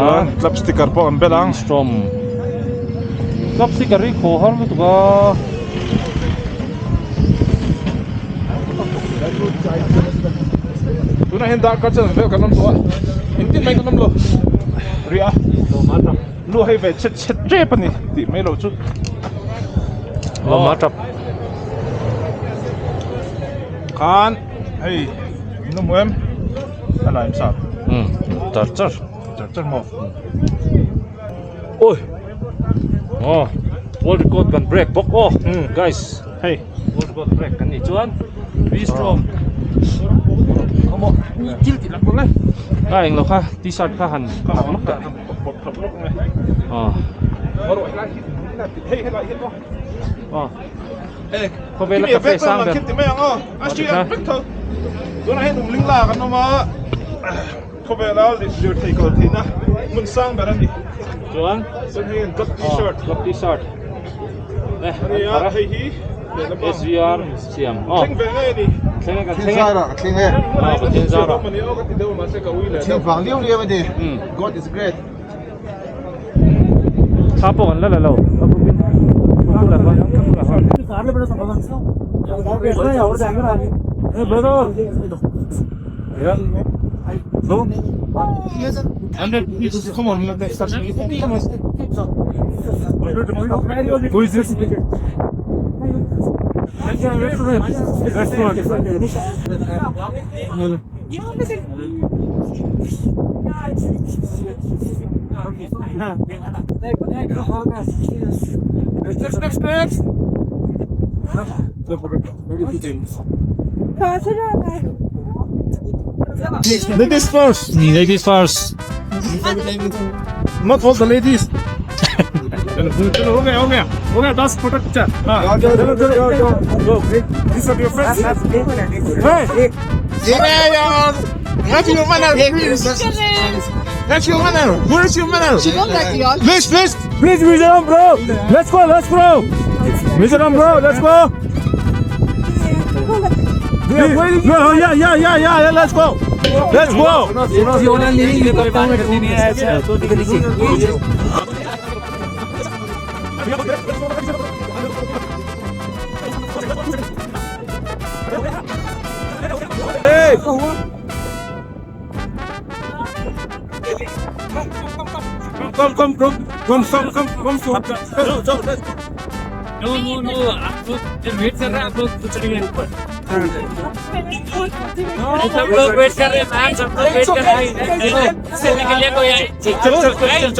ลับสติกเกอร์พออันเบลังสตรอมลับสติกเกอร์รีโคฮาร์มุตกาตัวนั้นเห็นดาร์กัตเซนเวลกันน้ำตัวเห็นที่ไม่กันน้ำโลเรียลูให้เวทเช็ดเจ็บปนี่ติไม่โลชุดโลมาจับคานเฮ้ยนุ่มเอ็มอะไรไม่ทราบจัดหมดโอ้ยWorld Recordกันเบรกบอกguys เฮ้ย World Record เบรกกันนี่จวนวีสตรอมเขาบอกจิ้มติดหลังคนเลยได้เองเหรอคะทีชัดค่ะหันขับรถกันขับรถไงมาดูเฮ้ยให้ไรเห็นป่ะเขาเป็นกาแฟสร้างกันคิดติไม่ยังอาชีพเป็กเถอะตัวนั้นให้หนุ่มลิงลากันนะมาเขาเป็นแล้วเดี๋ยวทีก่อนทีนะมันสร้างแบบนี้จวนส่วนให้กับทีเชิ้ตเนี่ยอะไรให้ฮีSVR เสียมทิ้งไปไงนี่ทิ้งกันทิ้งทิ้งทิ้งซาระทิ้งฝังเลี้ยวเลี้ยวไปดิ God is great Apo kan lalalaw. Apo bin. Pula ba? No? And then, come on, let's start. Who is this? Next. Ladies first. Ladies first. Not all the ladies. Okay, that's protector. Go. These are your friends. Hey. Yeah. That's your manner. That's your manner. Where's your manner? Please. Please, Mizoram, bro. Let's go. Mizoram, bro. Let's go. Yeah. Let's go. Hey. Come. No, आप लोग जब वेट कर रहे हैं आप लोग कुछ नहीं है ऊपर सब लोग वेट कर रहे हैं मैम सब लोग वेट कर रहे हैं सेल्फी के लिए कोई आए चलो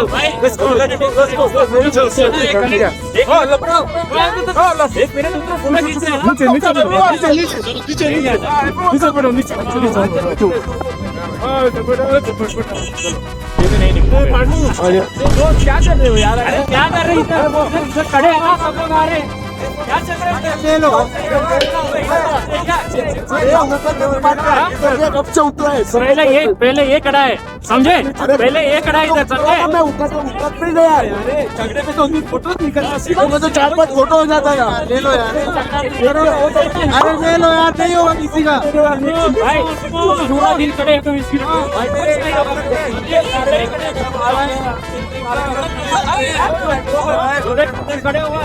भाई लेट्स गो एक मिनट क्या कर रहे हो यार क्या कर रहे हो खड़े हैं ना सब लोग आ रहे हैं क्या चल रहा है ले लो पहले ये कड़ा है समझे पहले ये कड़ा इधर समझे मैं ऊपर नहीं गया यार झगड़े में तो उनकी फोटो निकलना तो 4-5 फोटो हो जाता है ले लो यार अरे ले लो यार नहीं होगा किसी का भाई पूरा दिन खड़े हैं तो इसकी खड़े हुआ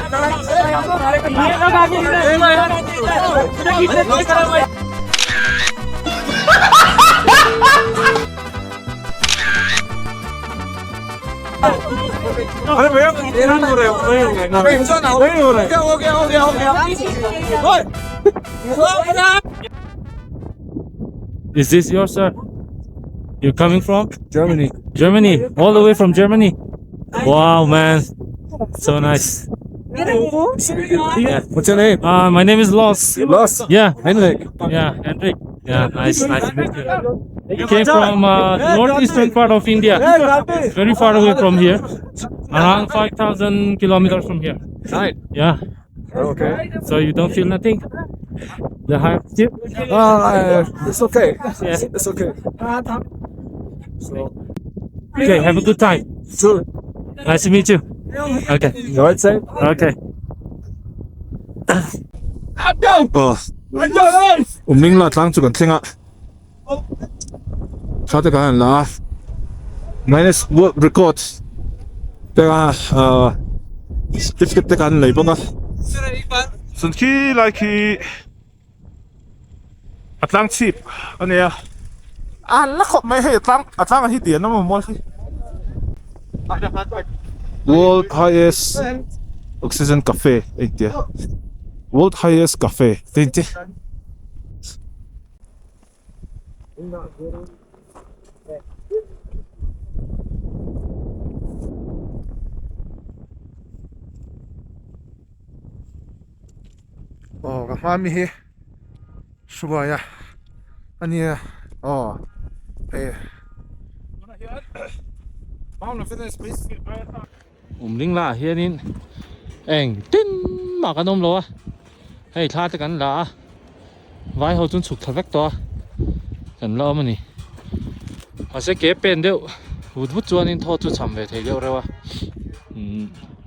अरे भैया नहीं हो रहे हो गया Is this yours, sir? You're coming from Germany, all the way from Germany. Wow, man, so nice. Yeah. What's your name? My name is Los. Yeah, Henrik. Yeah, nice to meet you. You came from northeastern part of India, very far away from here, around 5,000 kilometers from here. Right. Yeah. Okay. So you don't feel nothing? The heart? It's okay. Yeah. It's okay. So, okay, have a good time. Sure. Nice to meet you. Okay. You alright, Sam? Okay. Umlingla tlang chu kan thlenga thate ka han la minus world record tega certificate te kan lei bonga sun ki like atlang chip ania la khop mai he atlang hi tian na mo mo world highest oxygen cafe eitia world highest cafe tente kami hi Buaina ania Umlingla hianin eng tin ma kanom lo a hei thla te kan la a vai ho chun chuk thavek to kan lo mani ase ke pen deu vut chuan in tho chu cham ve thei deu rewa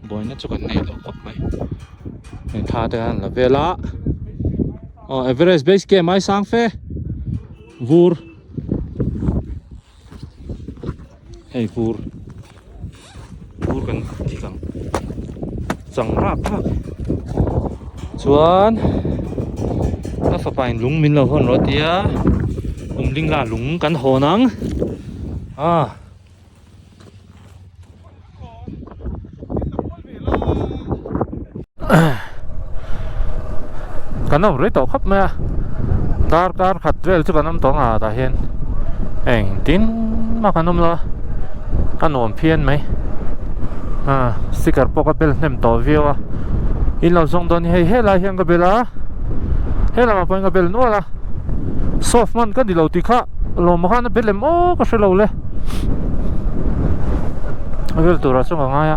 Buaina chu kan nei lo khop mai hei thla te kan la vela Everest base ke mai sang fe vur hei vur kan thi kang จังราบส่วนถ้าฝ่ายลุงมินเราคนรถเดียลิงลาลุงกันโหนังกันน้ำรู้ตัวครับแม่การขัดเรือจุกันน้ำตองตาเห็นเองดินมากันน้ำละอันนมเพี้ยนไหมสติกเกอร์ปกติเป็นเต็มตัววิวอินเราส่งตอนนี้ให้ลายยังกับเบล่าให้เรามาเป็นกับเบลนัวละซอฟมันก็ดีเราติค่ะเรามาขันเป็นเล่มโอ้ก็ใช่เราเลยเบลตัวเราส่งง่าย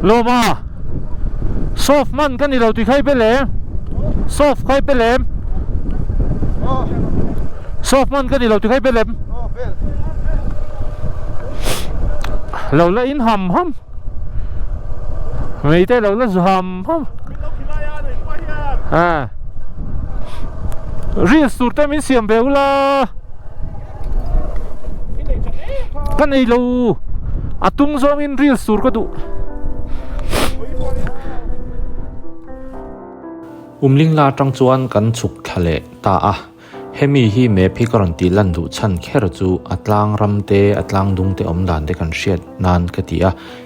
โลมาซอฟมันกันนี่เราติใครเป็นเล่มซอฟใครเป็นเล่มซอฟมันกันนี่เราติใครเป็นเล่มเราละอินหำไม่ได้เราละหำเรียกสุดแต่ไม่เสียมเบลล่ะกันไอ้เราตุงซอมินเรียกสุดก็ดูลิงลาจังจวนกันฉุกทะเลตาเฮมีฮีเมพิกรันตีลันดูชันแค่รจูอัตลางรำเตอัตลางดุงเตอมดานเดกันเชียดนานกติ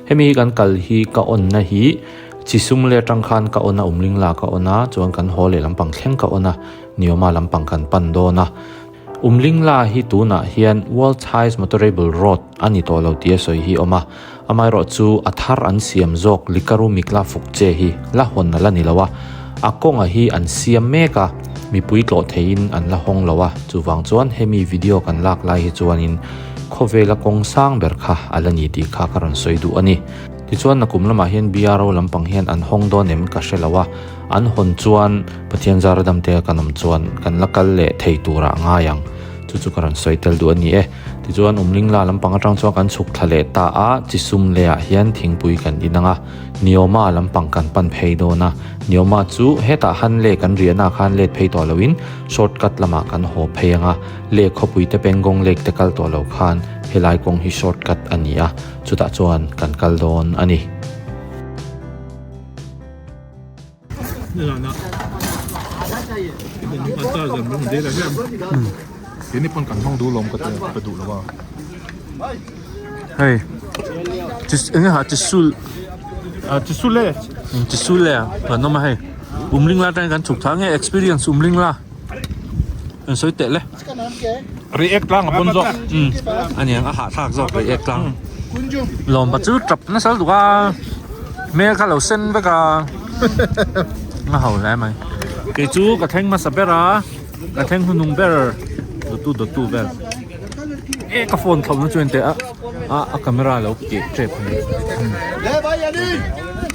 เฮมีกันกัลฮีกะอนนะฮีจิซุมเลจังคันกะอนนะลิงลากะอนนะจวนกันโฮเลลำปังเข่งกะอนนะนิยมาลำปังกันปันโดนะลิงลาฮีตูนะเฮียน World Highest Motorable Road อันนี้ตัวเราเตียสอยฮีอมาไม่รอจูอัธาร์อันเสียมจอกลิการุมิกลาฟุกเจฮีละหนนั่นละนี่ละวะกงฮีอันเสียมเมกะมีปุยโกรธเหินอันละห้องละวะจูวังจวนให้มีวิดีโอกันลากไล่จวนินโคเวละกงสร้างเบอร์ค่ะอันนี้ดีค่ะการันสวยดูอันนี้ที่จวนนักกุมละมาเห็นบีอาร์โอลำปังเห็นอันห้องโดนเอ็มกัชละวะอันหนจวนปะเทียนจาระดำเตะกันนำจวนกันละกัลเละเทยตูระง่ายังจู่ๆการสวยเตลดูอันนี้ที่จวนลิงลาลำปังจังจวนกันฉุกทะเลตาจิซุมเลียเฮียนทิ้งปุยกันอีนังนิยมาลำปังกันปันเพย์โดนะนิยมาจู่เฮตาหันเล่กันเรียนาคันเล่เพย์ตัวลวินช็อตกัดละมากันโหเพย์เล่ขบุยเตเป็นกงเล็กเตกัลตัวลวคันเฮไลกงฮิช็อตกัดอันนี้จุดตะจวนกันกัลโดนอันนี้ทีนี้ปนกันห้องดูลมก็จะไปดูแล้วว่าเฮ้ยจิสุเล่เปิดน้องมาให้ลิงลาได้กันถูกทางให้ experienceลิงลาเป็นสวยเตะเลยรีเอ็กล่างกับบนจอกอันนี้อาหารทากจอกรีเอ็กล่างลมปัจจุบันนั่นสรุปว่าเมื่อเขาเราเส้นไปกันมาเห่าแล้วไหมเกจูกระแทงมาสับเบร่ากระแทงหุ่นนุ่งเบร่ดูเบร่กระโฟนเขาต้องช่วยเตะกล้องเราเก็บเจ็บเลย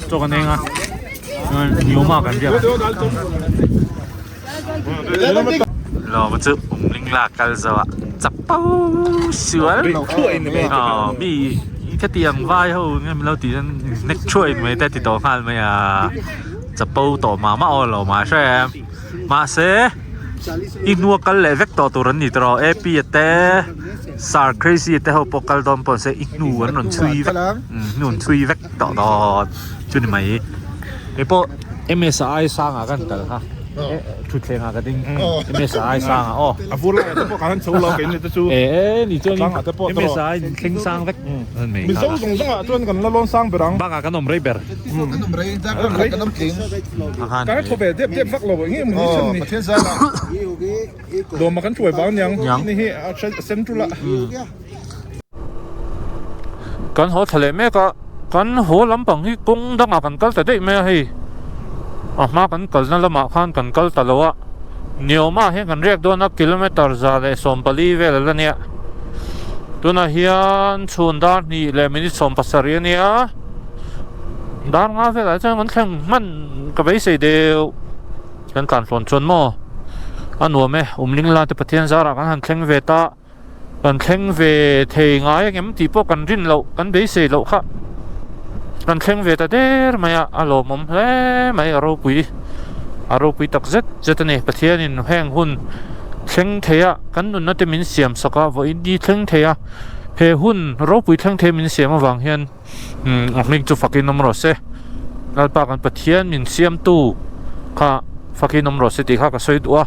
จกันเองนิยมมากกันเดียวเรามาเจอลิงลากันซะจับเป้าสวยมีแค่เตียงไหวเขาเนี่ยเราตีนั้นเน็กช่วยไม่ได้ติดต่อกันไหมจับเป้าต่อมาเอาเรามาใช่มาเสอีกนัวกันเลยเวกต่อตัวนี้ตัวเอพีเตสาร์ครีซีเตเขาปกกันตอนปนเสอีกนัวนั่นช่วยเวกนั่นช่วยเวกต่อช่วยไหมไอ้พวก MSI สร้างกันกันค่ะชุดเพลงกันดิ้ง MSI สร้างพูดเลยแต่พวกเขาโชว์เราเก่งเลยจะชูนี่จวน MSI เข่งสร้างเวกมีส่งจวนกันแล้วลองสร้างไปรังบ้างกันนมไรเบอร์กันน้ำเก่งการโทรไปเด็บฟักเราอย่างนี้มันนี่ฉันนี่โดนมากันช่วยบ้างยังนี่เซ็นทรัลละกันหัวทะเลแม่ก็กันหัวลำปังที่กุ้งดังกันก็แต่ได้แม่ให้มากันกัลนั่นละมาขันกันกัลตลอดเนียวมาเห็นกันเรียกด้วยนักกิโลเมตรจะเลยสมปลีเวลละเนี่ยตัวนั้นเฮียนชนดานนี่เลยมินิสมปัสรีเนี่ยดานงาเวลาจะมันแข่งมันกับไอ้เสดียวกันการฝนชนหม้ออันหัวแม่ลิงลาที่ประเทศสหรัฐกันแข่งเวต้ากันแข่งเวทีง่ายอย่างนี้ตีพวกกันรินเรากันไอ้เสเราค่ะ กันเข่งเวทเดอร์ไม่อารมณ์เลยไม่อารมณ์ปุยตักเจ็ดนี่ประเทศนี้แห่งหุ่นเข่งเทียกันนุ่นนั่นจะมินเสียมสักว่าอินดีเข่งเทียเฮหุ่นรบปุยเข่งเทียมินเสียมมาวังเฮียนมิงจูฟักกินนมรสเซ่แล้วปากันประเทศมินเสียมตู้ข้าฟักกินนมรสเสติข้าก็สวยตัว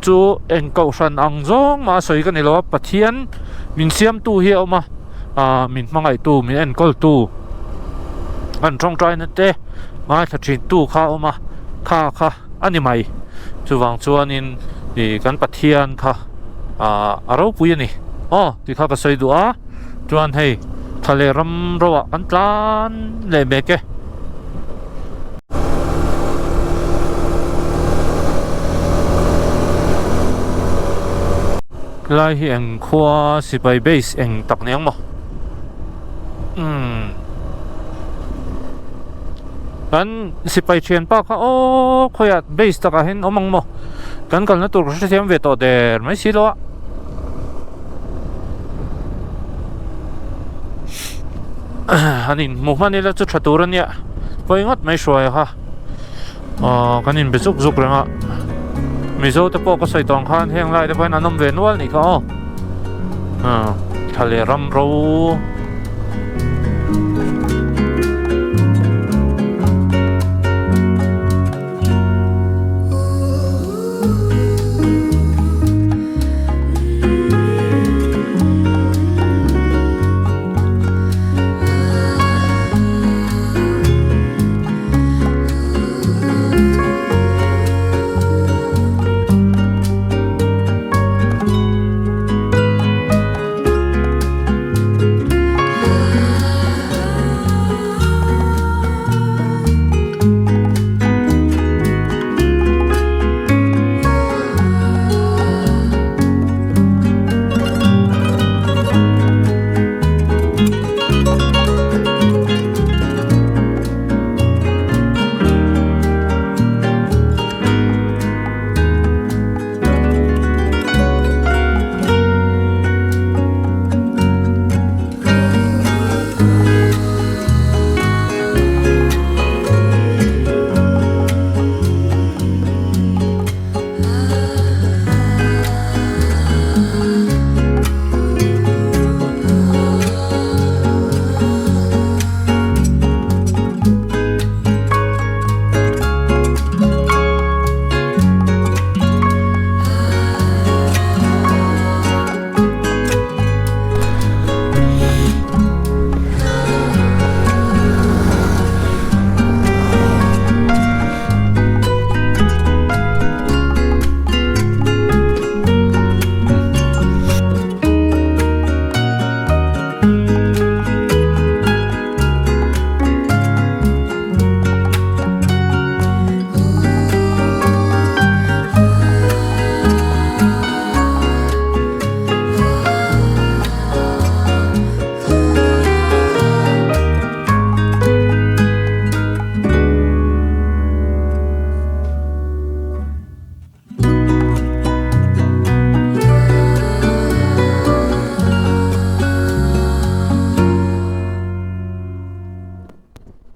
จู่เอ็งเก่าสันอังจงมาสวยกันนี่แล้วประเทศมินเสียมตู้เฮียออกมามินมังไอตู้มินเอ็นกอลตู้อันตรงใจนั่นเต้มาถ้าจีนตู้ข้าออกมาข้าอันนี้ไม่จู่วังจวนนี่ดีกันประเทศข้าอารมณ์ปุยนี่ที่ข้าก็สวยตัวจวนให้ทะเลรำรัวกันตลานเล่เบกเกไล่เองขวาสิไปเบสเองตักเนียงมั้งกันสิไปเชียนป้าเขาขยัดเบสตักเห็นมังมั้งกันนั่นตัวก็เสียมเวทตัวเดิมไม่สิล้ออันนี้มุมนี้เราจะชัดตัวเนี่ยไปงัดไม่สวยค่ะกันนี่ไปจุกเลยอ่ะมิโซตะโปก็ใส่ตองข้านแห้งไล่แต่ไปนั่นน้ำเวนวัลนี่ก็ทะเลรำรู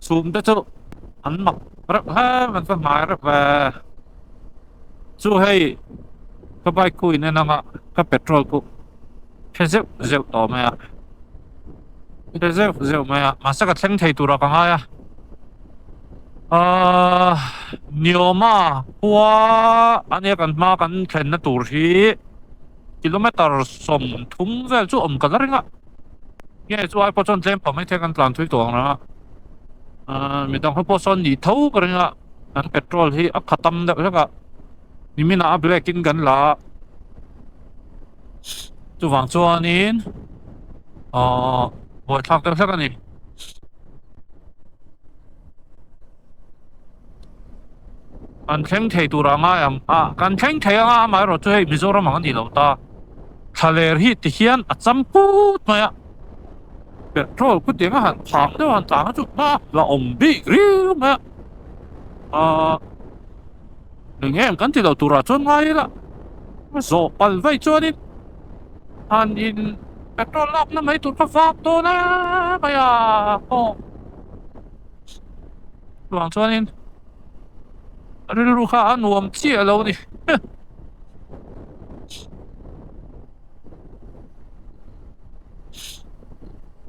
ซูมได้จู่อันหมักรับมันก็หมายรับจู่ให้ก็ไปคุยเนี่ยนะก็เปโตรกูเฮเซลต่อไหมเฮเซลไหมมาสักเส้นไทยตัวละกันไงเนียวมาหัวอันนี้กันมากันเข็นนะตัวที่กิโลเมตรสมทุ่งเวลจู่กันแล้วเนี่ยเนี่ยจู่ไอ้พอจนเต็มผมไม่เท่ากันตามทุกตัวนะไม่ต้องให้พอสอนดีเท่ากันเนี่ยนั่นเปโตรที่อักขตัมเด็กแล้วก็นี่มีน้าเบรกินกันละจู่ฝั่งจวนนี้บอยทักเด็กแล้วกันนี่กันเข่งเทตัวร่างกันเข่งเทไม่รู้จะให้มิโซรามันดีหรือเปล่าทะเลที่ที่เฮียนอัดจำพูดไหมเปโตรกูเดี๋ยวก็หันผักด้วยหันต่างจุดมาแล้วบิ๊กริ้วไหมหนึ่งแห่งกันที่เราตัวจนไงล่ะไม่โซ่ปัลไว้จวนนี้อันอินเปโตรลับนั่นไม่ตัวฟ้าตัวนะไป tuang chuanin rilru kha anuam chi alo ni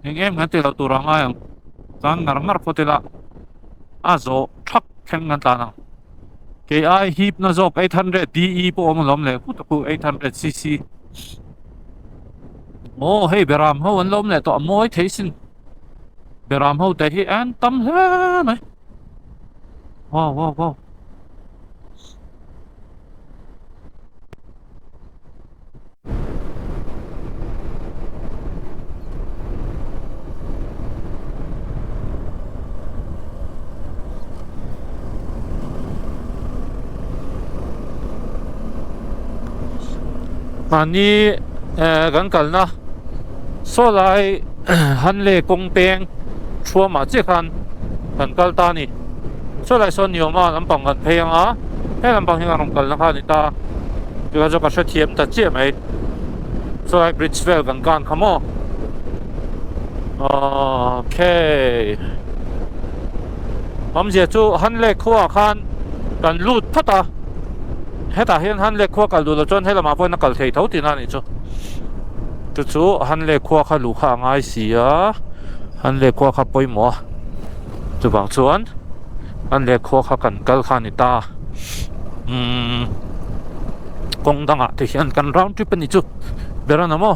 em ngati lo turanga yang tan narmar potela azo thak khen ngan ta na ke ai hip na zok 800 de po om lom le ku to 800 cc ô hey beram ho an lom le to moi theisin beram ho te hi an tam he mai wow wow wow Mani gan kal na so lai han le kong peng chua ma che khan kan kal ta ni so lai son niom ma lam pang kan pheng a he lam pang hinga rom kal na kha ni ta ga jo ka sha thiam ta che mai so lai bridgewell kan khamo okay ham je chu han le khuwa khan kan lut phata heta hian han le khuwa kal du lo chon hela ma pon na kal thei tho ti na ni chu chu han le khuwa kha lu kha ngai sia han le khuwa kha poi mo chu bang chuan han le khuwa kha kan kal kha ni ta kong danga te hian kan round trip ni chu berana mo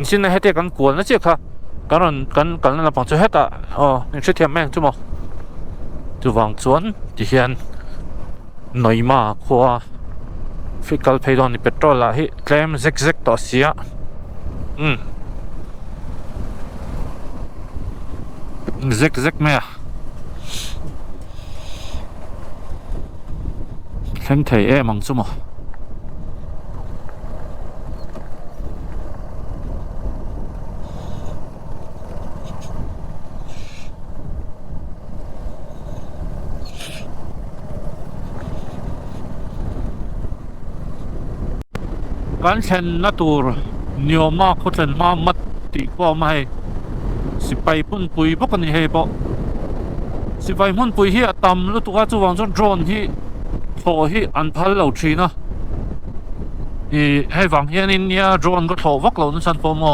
xin này hết kan kual na che kha kan na pang chu heta ni che thiam meng chu mo chu wang chuan ti hian noima khwa fikal pheidon ni petrol la hi claim zek to sia zek me khen thei e mang chu mo kan chen na tur nioma khotlen ma mat ti ko mai sipai pun pui bok ni he bo sipai mun pui hi atam lu tu ka chu wang chon drone hi tho hi an phal lo thina i he wang hian in nia drone ko tho vak lo nu san po mo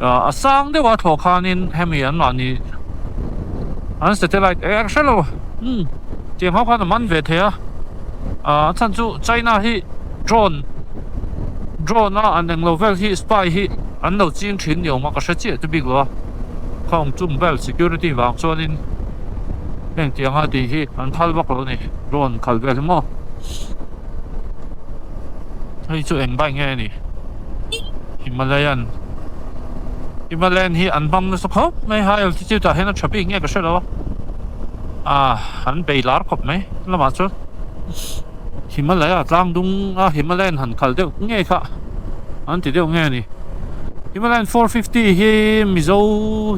asang de wa tho khanin hemi an ma ni an satellite action lo tiang ho khan man ve the a chan chu China hi drone na an ang level hi spy hi an lo ching thin yo ma ka sha che tu big lo khong chung bel security wang chuanin heng tiang ha ti hi an phal bak lo ni drone khal vel mo hei chu eng bai nge ni Himalayan hi an bam na so khop mai ha el ti chu ta hena chapi nge ka sha lo an bei lar khop mai lama chu Himalaya tlang dung Himalayan han khal deuh nge kha an ti deuh nge ni Himalayan 450 hi mizo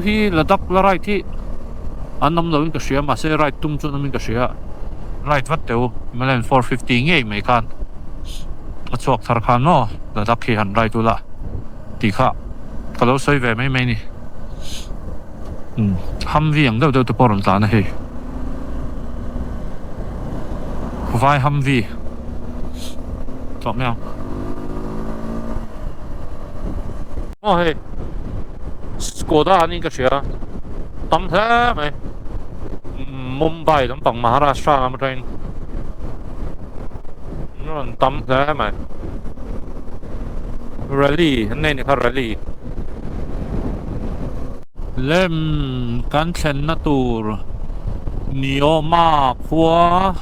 hi Ladakh Ride hi an nam lo in ka sia ma se ride tum chu nam in ka sia ride vat teu Himalayan 450 nge mai khan a chhuak thar khan no Ladakh hi han ride tu la ti kha kalau soi ve mai ni Humvee ang deuh tu poron ta na hei vai Humvee chọn mèo hey Skoda anh cái chuyện tầm thế mày Mumbai tầm bằng Maharashtra làm trên nó tầm thế mày rally anh này là rally lem kan chen na tur nioma khwa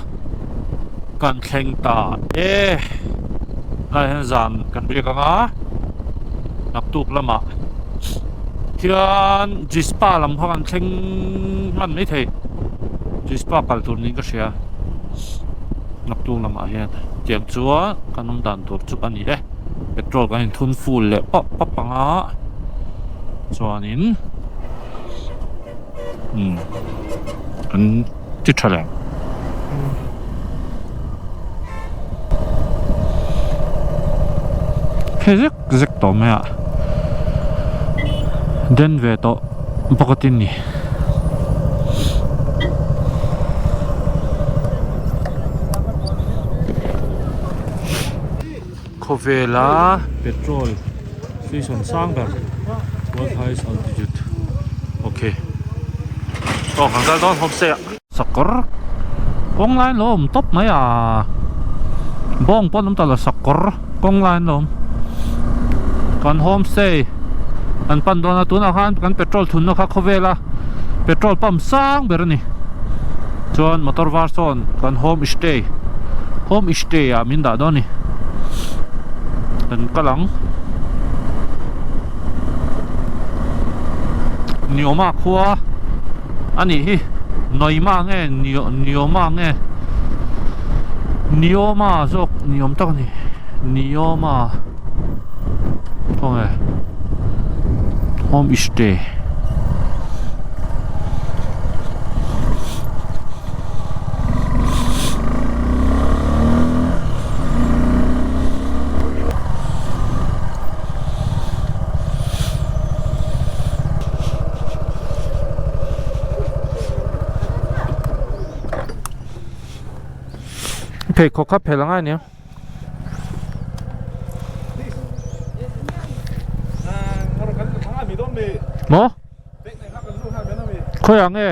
kan khen ta lai zan kan bi ka nga nak tuk lama kian jispa lam khan khen man mai thei jispa kal tur ni ka sia nak tuk lama hian tiang chua kanum dan tur chu ani le petrol kan thun full le pa panga chuanin an ti thaleng zek to mea den ve to pakatin ni Kovela petrol station Sangber what highest altitude okay oh hanggal don homestay sakor kong line lom top mai à bong pon nom tala sakor kong line lom kan homestay an pan don na tuna khan kan petrol thun no kha Kovela petrol pump Sangber ni chuan motor var son kan homestay à min da don ni dan kalang nioma khua ani hi noima nge nioma nge nioma zok niom tak ni nioma thong home stay pe kokha pelanga ne mo khoyang e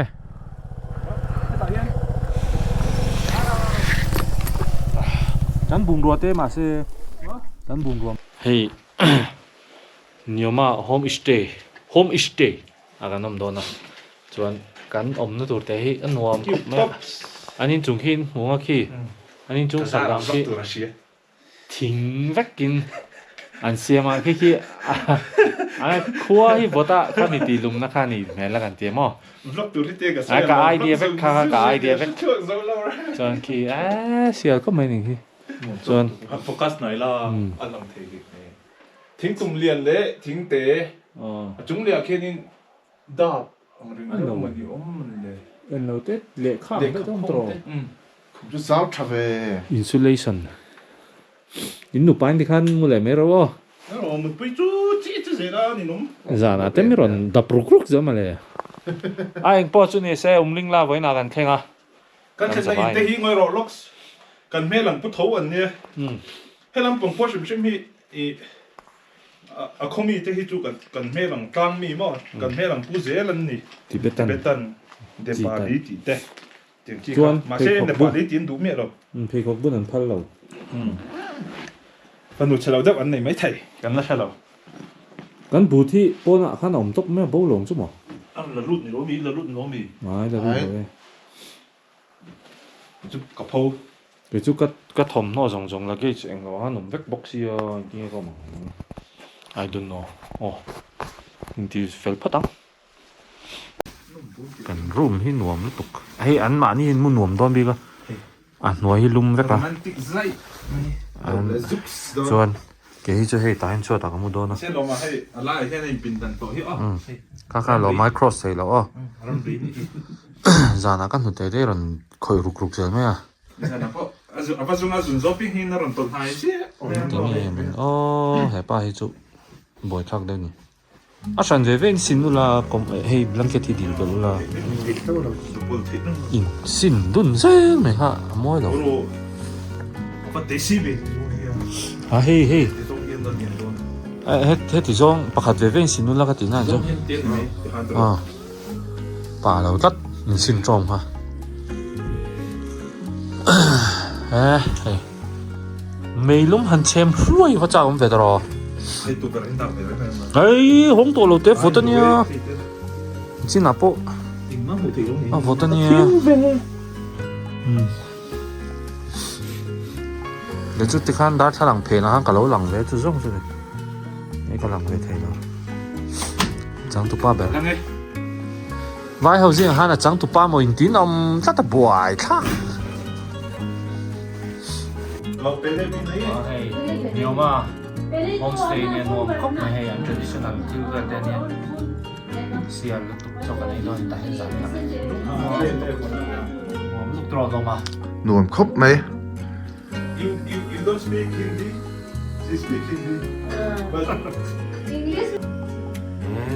dan bung ruwa te ma se dan bung ruwa hey nioma home stay aga nom dona chuan kan om na tur te hi an nuam ma anin chung hin hunga khi anin chung sarang ki thing vekin an siama khi ai khua hi bota khani ti lum na khani mela kan te mo vlog tur te ga sa ka idea vek ka idea vek chon ki sia ko mai ni ki chon focus nai la alam the ki thing tum lian le thing te chung le khenin da amring ma di le en lo te le kha le tom tro Chú sao travel. insulation in nu pan di khan mu le me ro nó mình bây chú chỉ gì đó thì nó zana te mi ron da prokruk zo ma le ai po chu ni se Umlingla Buaina kan khenga kan chen na in te hi ngoi ro locks kan me lang pu tho an ne helam pong po shim shim hi a khomi te hi chu kan me lang tang mi mo kan me lang pu zelan ni Tibetan de pa li ti te chuan mà sẽ de pa li tin du me ro pe khok bun an phal lo phần nụ chalo dep an nei mai thai kan la chalo kan bu thi pona khan om top me bo long chu mo an la lut ni ro mi mai da ru chu ka pho ke chu ka thom no jong jong la ke cheng lo han om vek box ya ti ko mo I don't know oh inti fel patang kan room hi nuam lu tuk ai an ma ni hin mu nuam don bi ka an nuai hi lum vek la romantic zai chuan ke hi chu hei ta hin chu ta ka mu don na se lo ma hai ala he nei pin dan to hi ka lo my cross sei lo o ram ri ni zana kan hu te de ron khoi ruk ruk sel me a na po apa zunga zun shopping hin na ron ton hai che ni men o he pa hi chu boy thak de ni a san ve ven sin nu la kom hei blanket hi dil bel la in sin dun sel me ha moi lo ro apa desi be a hei de dong yen dan yen don he ti zong pakhat ve ven sin nu la ka ti na zo tien mai han do pa lo tat in sin trom ha hey mei lum han chem hruai ho cha om ve dro hai tu ber hinda be ai hong to lo te photo nia chin na po ting ma mu ti lo ni a photo nia le chu ti khan dar thalang phe na han ka lo lang ve chu zong chu ni ka lang ve thai lo chang tu pa ber lang ai vai ho jing han a chang tu pa mo in tin om ta ta buai tha lo pe le bin nei hey nioma homestay ne nuam kop mai hey an traditional til ga den ne sial lu tuk chok ani don ta hen zan na lu tro lo ma Nuam khop mày. you don't speak hindi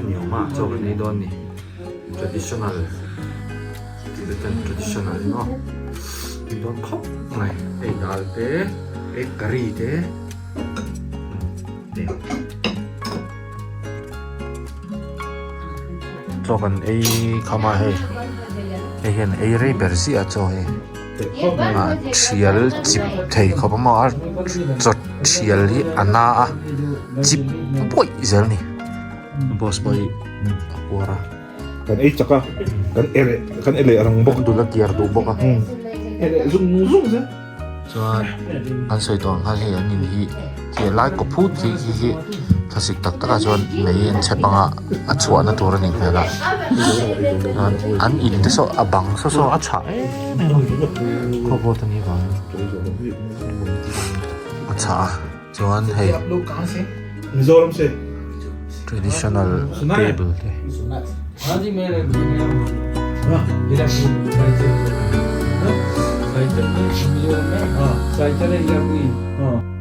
nhiều mà cho cái này đón nè traditional traditional nó đi đón khóc này cái dal thế cái curry thế nè cho cái ấy kama hay cái hiện ấy rây berzi à cho hay mà chial chip thầy không mà cho chial đi ana chip boy giờ nè boss boy aquara kan ấy chắc à kan ele arang bok du la kiar du boka ele zoom zoom ra cho anh soi toàn han he an in hi ke lai ko phut hi thasik tak taka chuan mei an chepanga a chuan na tur ani phela an in te so abang so a cha ko bo tani ba a cha chuan hei Mizoram se traditional table te Hadi mere direct cycle में मिलियन में साइकिल है या कोई